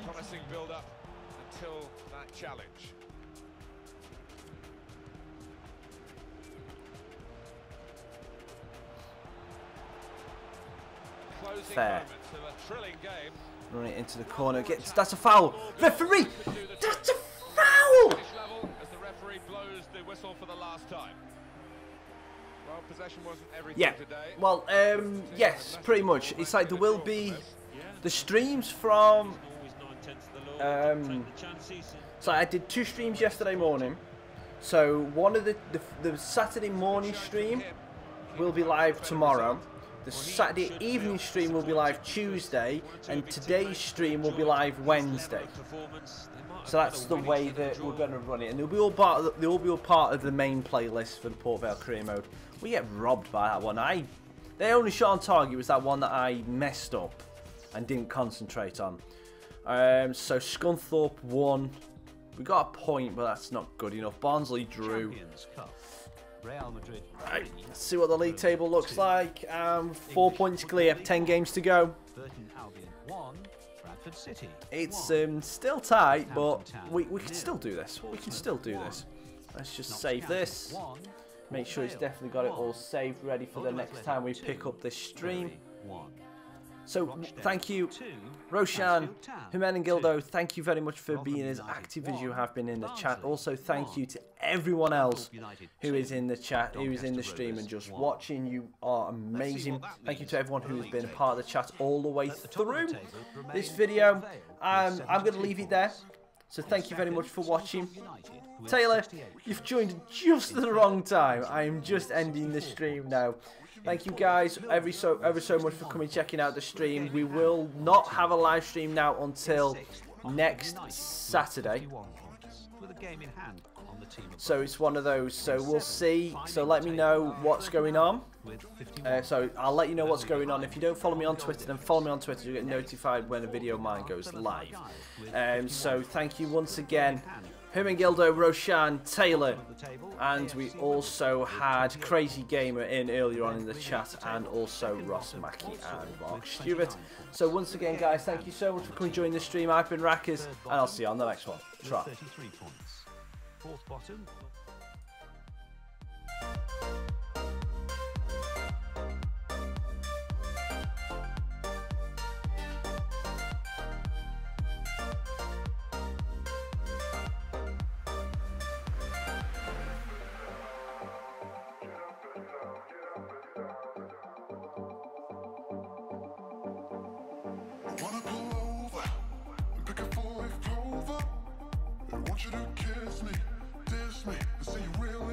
Promising build-up until that challenge. fair. Run it into the corner. That's a foul. Referee! That's a foul! As the referee blows the whistle for the last time. Well, possession wasn't everything Yeah. today. Well, yes, pretty much. It's like there will be the streams from. So I did 2 streams yesterday morning. So one of the Saturday morning stream will be live tomorrow. The Saturday evening stream will be live Tuesday, and today's stream will be live Wednesday. So that's the way that we're going to run it, and they'll be all part of the main playlist for the Port Vale career mode. We get robbed by that one. The only shot on target was that one that I messed up and didn't concentrate on. So Scunthorpe won. We got a point, but that's not good enough. Barnsley drew. Real Madrid. Right, let's see what the league table looks like. 4 points clear, 10 games to go. It's still tight, but we can still do this. We can still do this. Let's just save this. Make sure it's definitely got it all saved, ready for the next time we pick up this stream. So thank you, Roshan, Hermenegildo, thank you very much for being as active as you have been in the chat. Also thank you to everyone else who is in the chat, who is in the stream and just watching. You are amazing. Thank you to everyone who has been a part of the chat all the way through this video. I'm going to leave it there. So thank you very much for watching. Taylor, you've joined just at the wrong time. I am just ending the stream now. Thank you guys ever so much for coming checking out the stream. We will not have a live stream now until next Saturday. So it's one of those. So we'll see. So let me know what's going on. So I'll let you know what's going on. If you don't follow me on Twitter, then follow me on Twitter. You'll get notified when a video of mine goes live. So thank you once again. Hermenegildo, Roshan, Taylor, and we also had Crazy Gamer in earlier on in the chat, and also Ross Mackey and Mark Stewart. So once again, guys, thank you so much for coming join the stream. I've been Raccas, and I'll see you on the next one. Try. 33 points. Fourth bottom. Wanna pull over and pick a 4-leaf clover. I want you to